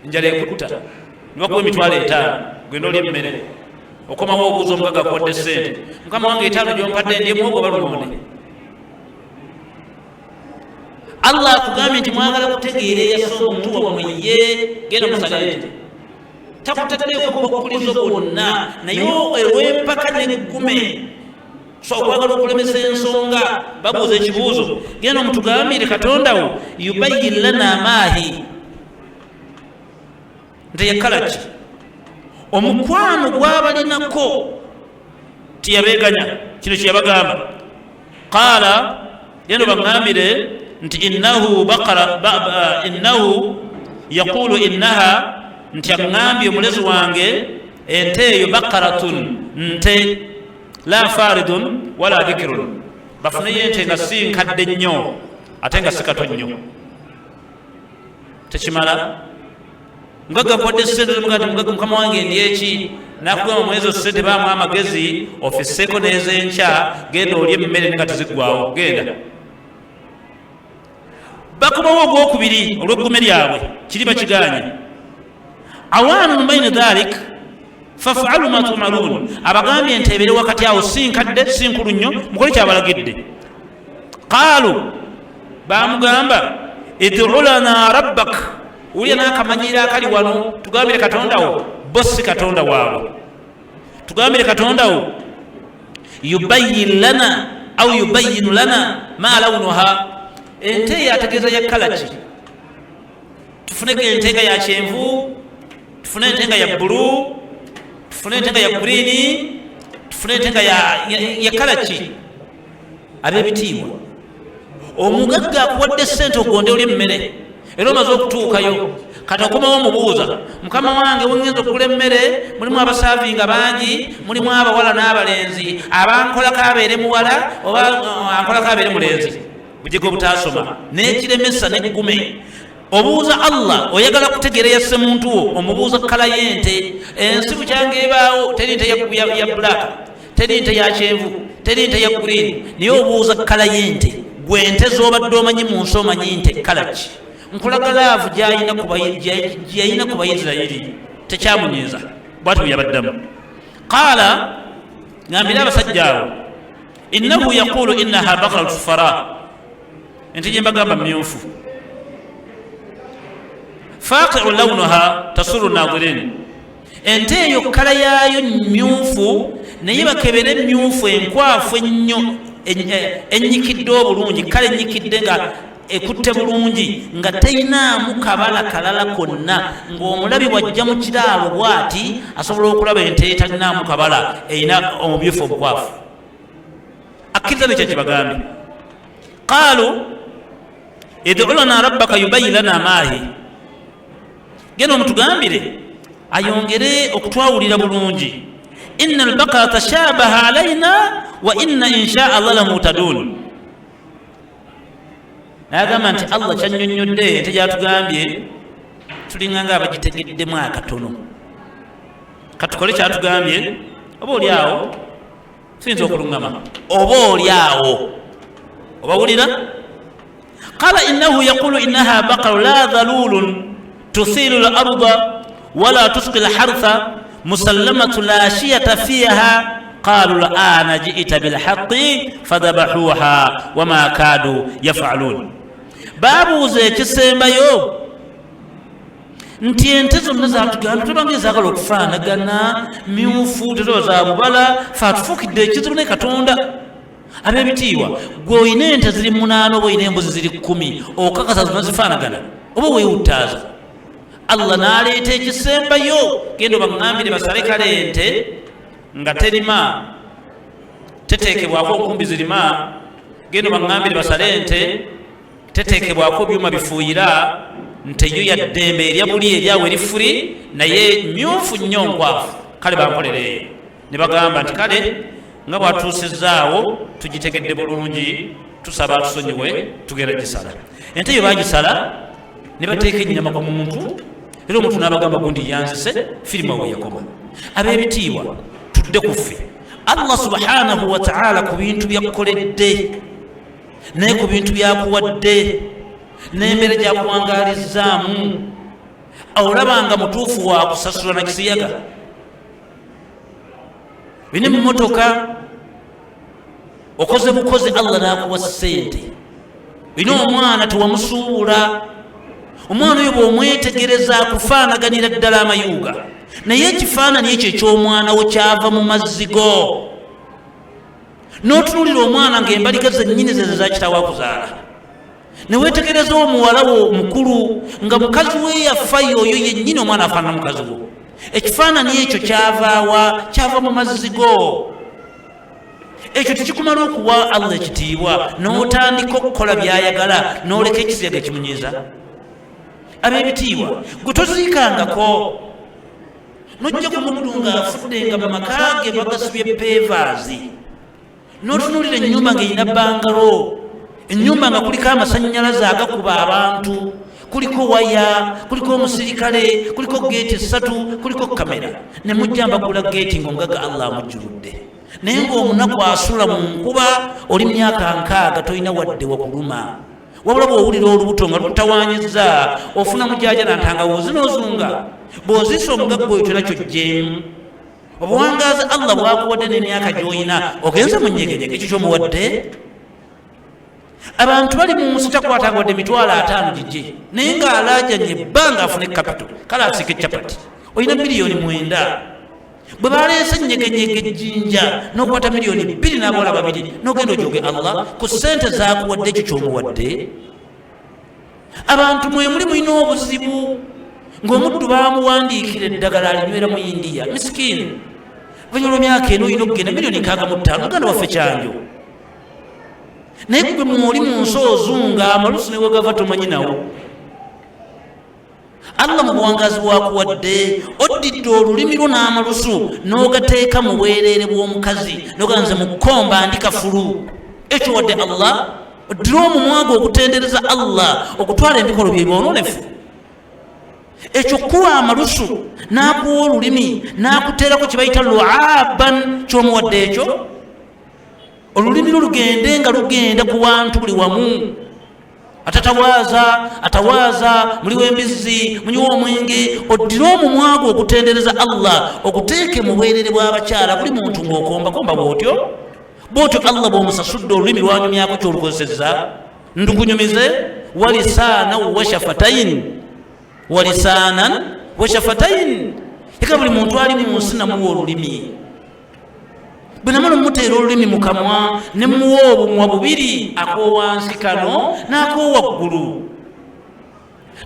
njala ekutta nibakuwa emitwalo 5 genda olye emmere okomawo obuuza omugaga akuwadde ssente mukama wange 5 gyompadde ndye muwogo balumonde Allah akugambye nti mwagala kutegeera eyassa omuntu wammwe ye genda musalente takutaddeeko obukulizo bwonna naye olw'empaka n'eggume so okwagala okulemesa ensonga babuuza ekibuuzo genda omutugambire katonda wo yubayyin lana maahi nti yekalaki omukwano gwabalinako tiyabeeganya kino kyeyabagamba qaala genda baŋŋambire nti innahu yaqulu innaha nti aŋŋambye omulezi wange ente eyo baqaratun nte la faridun wala bikirun bafuneyo ente nga si nkadde nnyo ate nga si kato nnyo tekimala mugaga akuwadde ssente mugaga mukama wange ndyeki nakugamba mwezo ssente baamu amagezi ofisseeko n'ezenkya genda olye emmere nga teziggwawo genda bakubawo ogwokubiri olw'eggume lyabwe kiri bakiganye awaanun bayna dhalik fafalu ma tumalun abagambye entebere wakati awo si nkadde si nkulu nnyo mukole kyabalagidde qaalu bamugamba id'u lana rabbak ulya n'akamanyiro akali wano tugambire katondawo bosi katonda waabwe tugambire katondawo yubayyin lana au yubayyinu lana ma lawnuha ente yategeeza ya kalaki tufuneko ente nga ya kyenvu tufune ente nga ya bbulu tufune ente nga ya gurini tufune ente nga ya kalaki ab'ebitiibwa omugagga akuwadde ssente ogonde oli emmere era omaze okutuukayo kati okomawo omubuuza mukama wange wengenza okugula emmere mulimu abasaavinga bangi mulimu abawala n'abalenzi abankolako abeere muwala oba ankolako abeere mulenzi bujega obutasoma n'ekiremesa n'eggume obuuza Allah oyagala kutegeera yasse muntu wo omubuuza kala y'ente ensi bukyanga ebaawo teri nte ya black teri nte ya kyenvu teri nte ya green niye obuuza kala y'ente gwe ente z'obadde omanyi mu nsi omanyi nte kala ki nkulagalaavu gyayina ku bayisirayiri tekyamunyiiza bwati bwe yabaddamu qaala ngambire abasajja abo innahu yaqulu innaha bakaratu fara ente gye mbagamba myufu faqi'u lawnuha tasuru naadirin ente eyo kala yaayo myufu naye bakebere myufu enkwafu ennyo ennyikidde obulungi kale ennyikidde nga ekutte bulungi nga teinaamu kabala kalala konna ng'omulabi bwajja mu kiraalo bw'ati asobola okulaba ente etalinaamu kabala erina omubyufu obukwafu akkiriza nekyo kibagambye qaalu id'u lana rabbaka yubayyin lana maahi genda omutugambire ayongere okutwawulira bulungi inna albaqara tashabaha alaina wa inna insha allah lamutadun nayagamba nti Allah kyannyonnyodde ente gyatugambye tulinganga abagitegeddemu akatono katukole kyatugambye oba oli awo siyinza okuluŋŋama oba oli awo obawulira qala innahu yaqulu innaha baqaru la dhalulun tuthilu al-arda wala tusqi al-hartha musallamatu la shiyata fiha qalu al-ana ji'ta bil-haqqi fadhabahuha wama kadu yaf'alun babuuza ekisembayo nti ente zonna zatugambye tebanga ezagala okufaanagana myufu tezoba za bubala fe atufuukidde ekizibu ne katonda ab'ebitiibwa gwe oyina ente ziri 8 oba oyina embuzi ziri 10 okakasa zonna zifaanagana oba weewuttaaza Allah n'aleeta ekisembayo genda obaŋŋambire basale kale ente nga terima teteekebwako nkumbi zirima genda obaŋŋambire basale ente teteekebwako byuma bifuuyira nte yo yaddembe erya buli eryawo erifuri naye myufu nnyo nkwafu kale bankolereeyo ne bagamba nti kale nga bwatuusizaawo tugitegedde bulungi tusaba atusonyiwe tugenda gisala ente yo bagisala ne bateeka ennyama ku muntu era omuntu n'abagamba gundi yanzise firimu awo yakoma ab'ebitiibwa tudde ku ffe Allah subhanahu wa ta'ala ku bintu byakukoledde naye ku bintu byakuwadde n'embeera gyakuwangalizaamu olabanga mutuufu wa kusasula na kisiyaga bine mu motoka okoze bukozi Allah n'akuwa ssente bino omwana tewamusuubula omwana oyo bw'omwetegereza akufaanaganira ddala amayuuga naye ekifaananyi ekyo eky'omwana wo kyava mu mazzi go n'otunuulira omwana ng'embaliga zennyini ze zakitawo akuzaala ne weetegereza omuwala wo mukulu nga mukazi we yafayo oyo yennyini omwana afaanana mukazi wo ekifaananyi ekyo kyava mu mazzi go ekyo tekikumala okuwa Allah ekitiibwa n'otandika okukola by'ayagala n'oleka ekisiyaga ekimunyiiza ab'ebitiibwa gwe toziikangako nojja ku muddu ng'afudde nga mu maka ge bagasibye peevaazi n'otunuulira ennyumba ng'erina bangalo ennyumba nga kuliko amasannyalaze agakuba abantu kuliko waya kuliko omusirikale kuliko geeti 3 kuliko kamera ne mujja mbagula geeti ng'omugaga Allah amujjuludde naye ng'omunaku asula mu nkuba oli myaka 6 tolina wadde wakuluma wabula bw'owulira olubuto nga lutawaanyizza ofuna mujaajana ntangawuzi n'ozunga bw'oziisa omugagga oyo tenakyo jjeemu obuwangaazi Allah bwakuwadde n'emyaka gy'olina ogenze mu nnyegegyege ekyo ky'omuwadde abantu bali mu nsi takwatanga wadde mitwalo 5 gijje naye ng'alaajanye ebbanga afune kapito kale asiika ekyapati olina miliyoni 9 bwe baleese nnyegegyege ejjinja n'okwata miliyoni 2 n'abawala 2 n'ogenda ojoge Allah ku ssente zaakuwadde ekyo ky'omuwadde abantu mwe muli mulina obuzibu ng'omuddu baamuwandiikira eddagala alinywera mu India miskini vanyolwa myaka eno olina okugenda miliyoni 65 muganda waffe kyanjo naye gwe mwoli mu nsi ozunga amalusu newe gava tomanyi nawo Allah mu buwangazi bwakuwadde oddidde olulimi lwo n'amalusu n'ogateeka mu bwereere bw'omukazi n'oganze mu kkomba ndika fulu ekyo wadde Allah oddira omumwa gwo okutendereza Allah okutwala emikolo bye byononefu ekyo kuwa amalusu n'akuwa olulimi n'akuteerako kye bayita lu'aban ky'omuwadde ekyo olulimi lugende nga lugenda ku bantu buli wamu atawaaza muli w'embizzi munyiwa omwenge oddire omumwa gwo okutendereza Allah okuteeke mu bwereere bw'abakyala buli muntu ng'okombakomba bw'otyo Allah bw'omusasudde olulimi lwanyumyako ky'olukozesezza ndukunyumize walisaanan wa shafatayin eka buli muntu ali mu nsi namuwa olulimi bwe namala omuteera olulimi mu kamwa ne muwa obumwa bubiri ak'owansi kano n'ak'owaggulu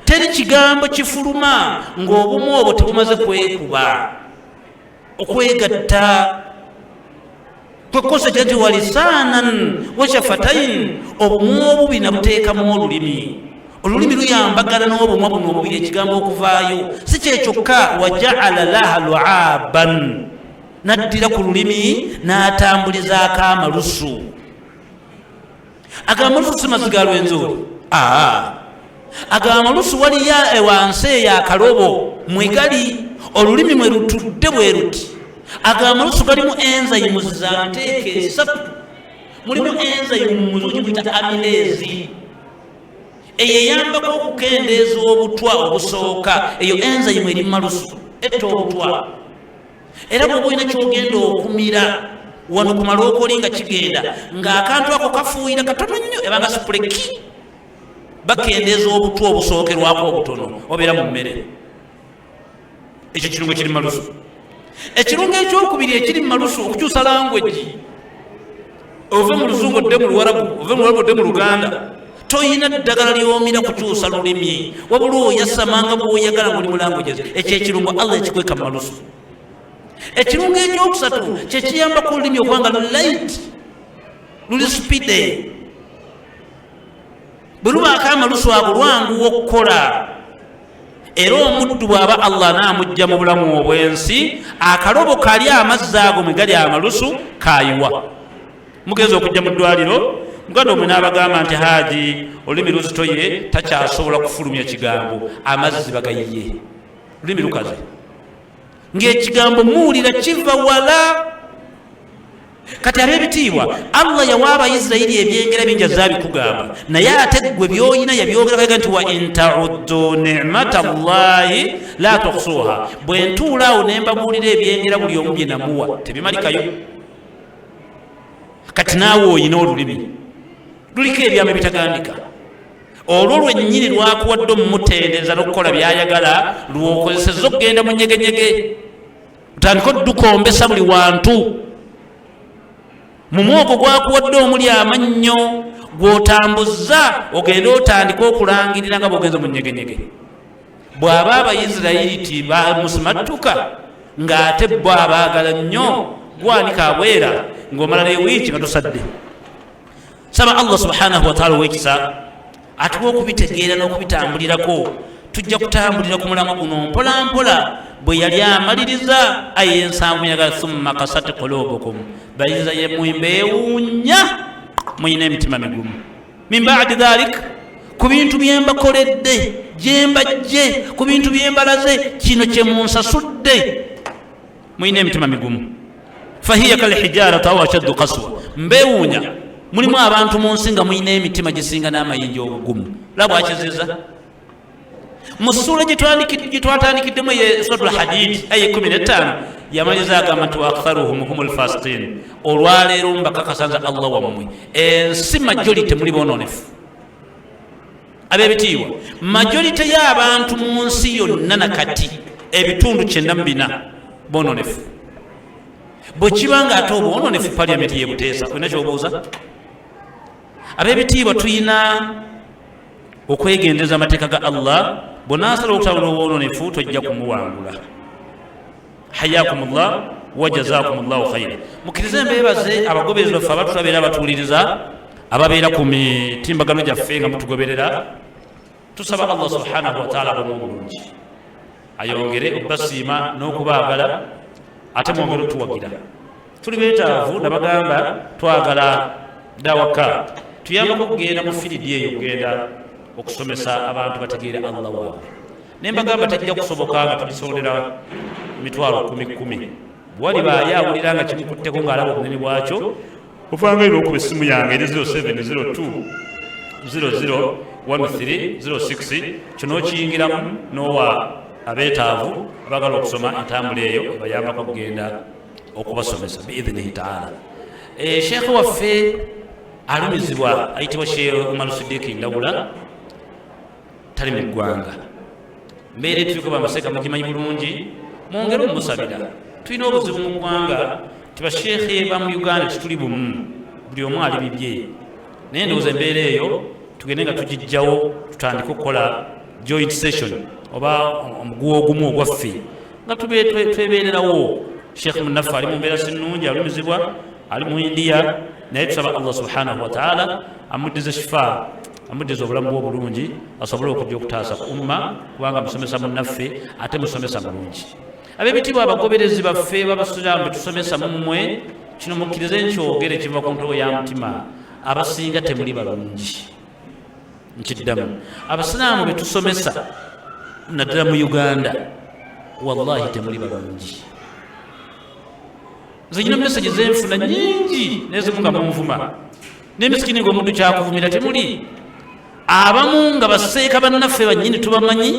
teri kigambo kifuluma ng'obumwa obwo tebumaze kwekuba okwegatta kwekkosa kyati walisaanan wa shafatayin obumwa obubi nabuteekamu olulimi luyambagana n'obumwa buno obubiri ekigambo okuvaayo si kyekyokka wajaala laha lu'aban naddira ku lulimi n'atambulizaako amalusu agamalusu si mazzi ga lwenzori agamalusu waliyo wansi eyo akalobo mwegali olulimi mwe lutudde bwe ruti agamalusu galimu enzayimu za nteeka 3 mulimu enzayimu muzungu bita aminezi eyo eyambako okukendeeza obutwa obusooka eyo enzayimu eri malusu etta obutwa era bw'oba olina kyogenda okumira wano ku malookoli nga kigenda ng'akantu ako kafuuyira katono nnyo ebanga sipuleki bakendeeza obutwa obusookerwako obutono obeera mu mmere ekyo kirungo kiri malusu ekirungo ekyokubiri ekiri malusu okukyusa langweji ove mu luzungu odde mu luwarabu ove mu luwarabu odde mu luganda toyina ddagala lyomira kukyusa lulimi wabula oyasamanga bw'oyagala ng'oli mu langwejes ekyo ekirungo Allah ekikweka mu malusu ekirungo ekyokusatu kyekiyambako olulimi okubanga lulight luli spide bwe lubaako amalusu ago lwanguwa okukola era omuddu bw'aba Allah n'amujja mu bulamu obw'ensi akalobo kali amazzi ago mwe gali amalusu kayiwa mugenza okujja mu ddwaliro muganda omwe n'abagamba nti haaji olulimi luzitoye takyasobola kufulumya kigambo amazzi bagayiye lulimi lukaze ng'ekigambo muwulira kiva wala kati ab'ebitiibwa Allah yawa Abayisirayiri ebyengera bingi azabikugamba naye ate gwe byoyina yabyogera kaga nti wa in ta'uddu ni'matallahi la tuhsuha bwe ntuulaawo ne mbabuulira ebyengera buli omu bye namuwa tebimalikayo kati naawe oyina olulimi luliko ebyama ebitagandika olwo lwennyini lwakuwadde omumutendereza n'okukola byayagala lwokozesezza okugenda mu nyegenyege otandika oddukombesa buli wantu mu mwogo gwakuwadde omuli amannyo gw'otambuzza ogenda otandika okulangirira nga bw'ogenze mu nyegenyege bw'aba Abayisirayiri ti bamusimattuka ng'ate bo abaagala nnyo gwanika abwera ng'omala n'ewiiki nga tosadde saba Allah subhanahu wa ta'ala ow'ekisa atuwa okubitegeera n'okubitambulirako tujja kutambulira ku mulamwa guno mpola mpola bwe yali amaliriza aya ensanvu yagala thumma kasat qulubukum bayiza ye mwembeewuunya muyina emitima migumu min ba'di dhalik ku bintu bye mbakoledde gye mbajje ku bintu bye mbalaze kino kye munsasudde muyina emitima migumu fahiya kalhijarati aw ashaddu qaswa mbeewuunya mulimu abantu mu nsi nga muyina emitima gisinga n'amayinja obugumu labwakiziza mu sura gye twataanikiddemu suratul Hadid aya 15 yamaliza agamba nti waaktharuhum humul fasiqin olwaleero mbakakasanza Allah wammwe ensi majority muli boononefu ab'ebitiibwa majority y'abantu mu nsi yonna nakati ebitundu 94 boononefu bwe kibanga ate obwononefu paliyamenti yebuteesa olina kyobuuza ab'ebitiibwa tuyina okwegendeza amateeka ga Allah bonasala okutawula obwononefu tojja kumuwangula hayakumullah wa jazakumullahu khaira mukkirize mbeebaze abagoberezi baffe abatulabeera abatuuliriza ababeera ku mitimbagano gyaffe nga mutugoberera tusaba Allah subhanahu wa ta'ala bomu bulungi ayongere okubasiima n'okubaagala ate mwongere otuwagira tuli beetaavu nabagamba twagala dawaka tuyambako okugenda mu firidi eyo okugenda okusomesa abantu bategeere Allah waabwe nembagamba tajja kusoboka nga tulisolera mitwalo 10 bwali baayawulira nga kimukutteko ng'alaba obunene bwakyo ofanga ino okuba essimu yange eri 0702001306 kino okiyingiramu n'owa abeetaavu abagala okusoma entambula eyo ebayambako okugenda okubasomesa biidhinihi taala sheekhe waffe alumizibwa ayitibwa Sheikh Umar Siddiq Ndawula tali mu ggwanga mbeera tuliko bamaseka mugimanyi bulungi mwongere omusabira tulina obuzibu mu ggwanga tibasheekhe ba mu Uganda tituli bumu buli omu ali bibye naye ndowooza embeera eyo tugende nga tugijjawo tutandike okukola joint session oba omuguwa ogumu ogwaffe nga twebeererawo Sheikh Munaffa ali mu mbeera sinnungi alumizibwa ali mu India naye tusaba Allah subhanahu wa ta'ala amuddize shifa amuddize obulamu bw'obulungi asobole okujja okutaasa ku umma kubanga musomesa munnaffe ate musomesa mulungi ab'ebitiibwa abagoberezi baffe b'abasiraamu betusomesa mummwe kino mukkirize nkyogere kiva ku ntobo ya mutima abasinga temuli balungi nkiddamu abasiraamu betusomesa naddala mu Uganda wallahi temuli balungi zina message zenfuna nyingi nezimu nga munvuma n'emisikini ng'omuntu kyakuvumira temuli abamu nga baseeka bannaffe bannyini tubamanyi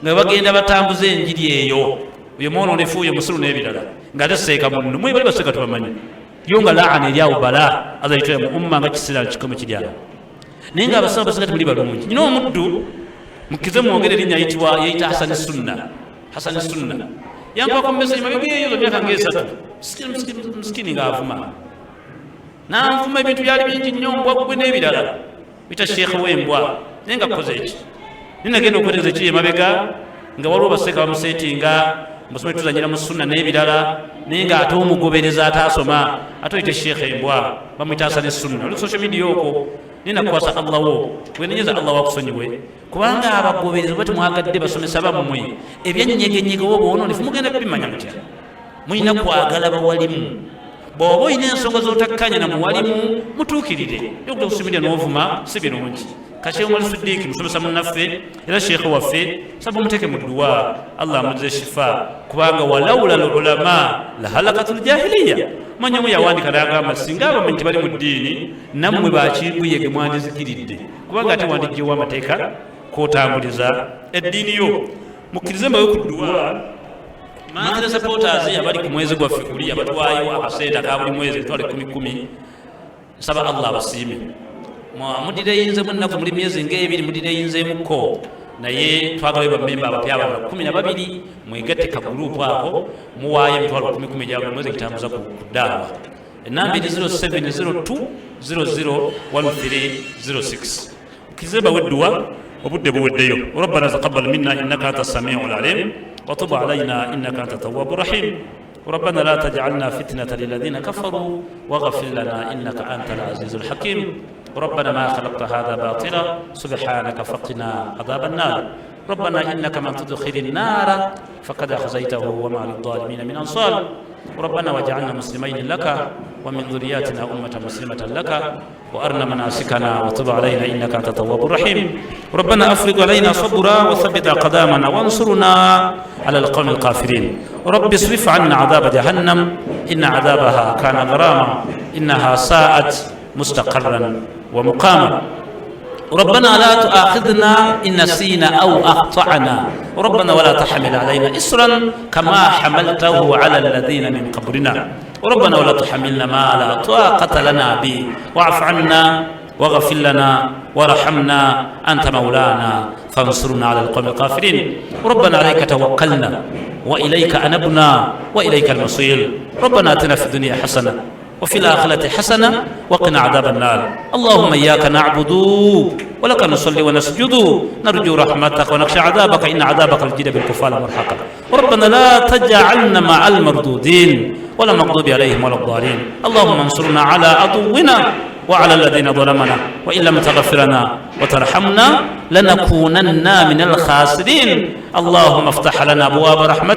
nga bagenda batambuza enjiri eyo oyo mwononefu oyo musiru n'ebirala nga teseeka munno mwe bali baseeka tubamanyi yo nga laana eri awo bala azayitoya mu umma nga kiseera kikomo kiri awo naye nga abasawo basinga temuli balungi nyina omuddu mukize mwongere erinnya yayita Hasani Sunna yampako message mabigeeyo zo myaka ng'esatu musikini ng'avuma n'anvuma ebintu byali bingi nnyo mbwaggwe n'ebirala bita sheekhe w'embwa naye nga kukoze eki ninagenda okwetegereza ekiri emabega nga waliwo baseeka bamuseetinga musome tuzanyira mu sunna n'ebirala naye ng'ate omugobereza ataasoma ate oyite sheekhe embwa bamuyita Hasani Sunna oli social media okwo naye nakukwasa Allah wo wenenyeza Allah wakusonyiwe kubanga abagoberezi bwe temwagadde basomesa bammwe ebyanyenyegenyege wo boononefu mugenda kubimanya mutya mulina kwagala bawalimu bw'oba olina ensonga z'otakkanya na muwalimu mutuukirire yokuta okusimirya n'ovuma si birungi. Kasheikh Omar Siddiq musomesa munnaffe era sheekhe waffe saba muteeke mu dduwa Allah amuze shifa kubanga walawula ulama la halakatul jahiliya. Manyamu yawandika n'agamba singa abamanyi tebali mu ddiini nammwe bakiiguye ge mwandizikiridde kubanga ate wandiggyewo amateeka k'otambuliza eddiini yo. Mukkirize mbawe ku dduwa Manzila supporters abali ku mwezi gwaffe guli abatwayo akasente ka buli mwezi twale 10 nsaba Allah abasiime. Mudire yinze munnaku muli myezi ng'ebiri mudire yinzeemuko naye twagala bamemba abapya aba 12 mwegatte ka group ako muwaaye emitwalo 10 gya mwezi kitambuza ku ddawa. Enamba 0702001306 kizeba wedduwa obudde buweddeyo. Rabbana taqabbal minna innaka antas samiul alim وتب علينا إنك أنت التواب الرحيم. ربنا لا تجعلنا فتنة للذين كفروا واغفر لنا إنك أنت العزيز الحكيم. ربنا ما خلقت هذا باطلا سبحانك فقنا عذاب النار. ربنا إنك من تدخل النار فقد أخزيته وما للظالمين من أنصار. ربنا واجعلنا مسلمين لك ومن ذرياتنا أمة مسلمة لك وأرنا مناسكنا وتب علينا إنك أنت التواب الرحيم. ربنا أفرغ علينا صبرا وثبت أقدامنا وانصرنا على القوم الكافرين. رب اصرف عنا عذاب جهنم إن عذابها كان غراما إنها ساءت مستقرا ومقاما. ربنا لا تؤاخذنا إن نسينا أو أخطأنا. ربنا ولا تحمل علينا إصرا كما حملته على الذين من قبلنا. ربنا ولا تحملنا ما لا طاقة لنا به واعف عنا واغفر لنا وارحمنا أنت مولانا فانصرنا على القوم الكافرين. ربنا عليك توكلنا وإليك أنبنا وإليك المصير. ربنا آتنا في الدنيا حسنة وفي الآخرة حسنة وقنا عذاب النار. اللهم إياك نعبد ولك نصلي ونسجد نرجو رحمتك ونخشى عذابك إن عذابك الجد بالكفار مرحقا. ربنا لا تجعلنا مع المردودين ولا مغضوب عليهم ولا الضالين. اللهم انصرنا على عدونا وعلى الذين ظلمنا وإن لم تغفر لنا وترحمنا لنكونن من الخاسرين. اللهم افتح لنا أبواب رحمتك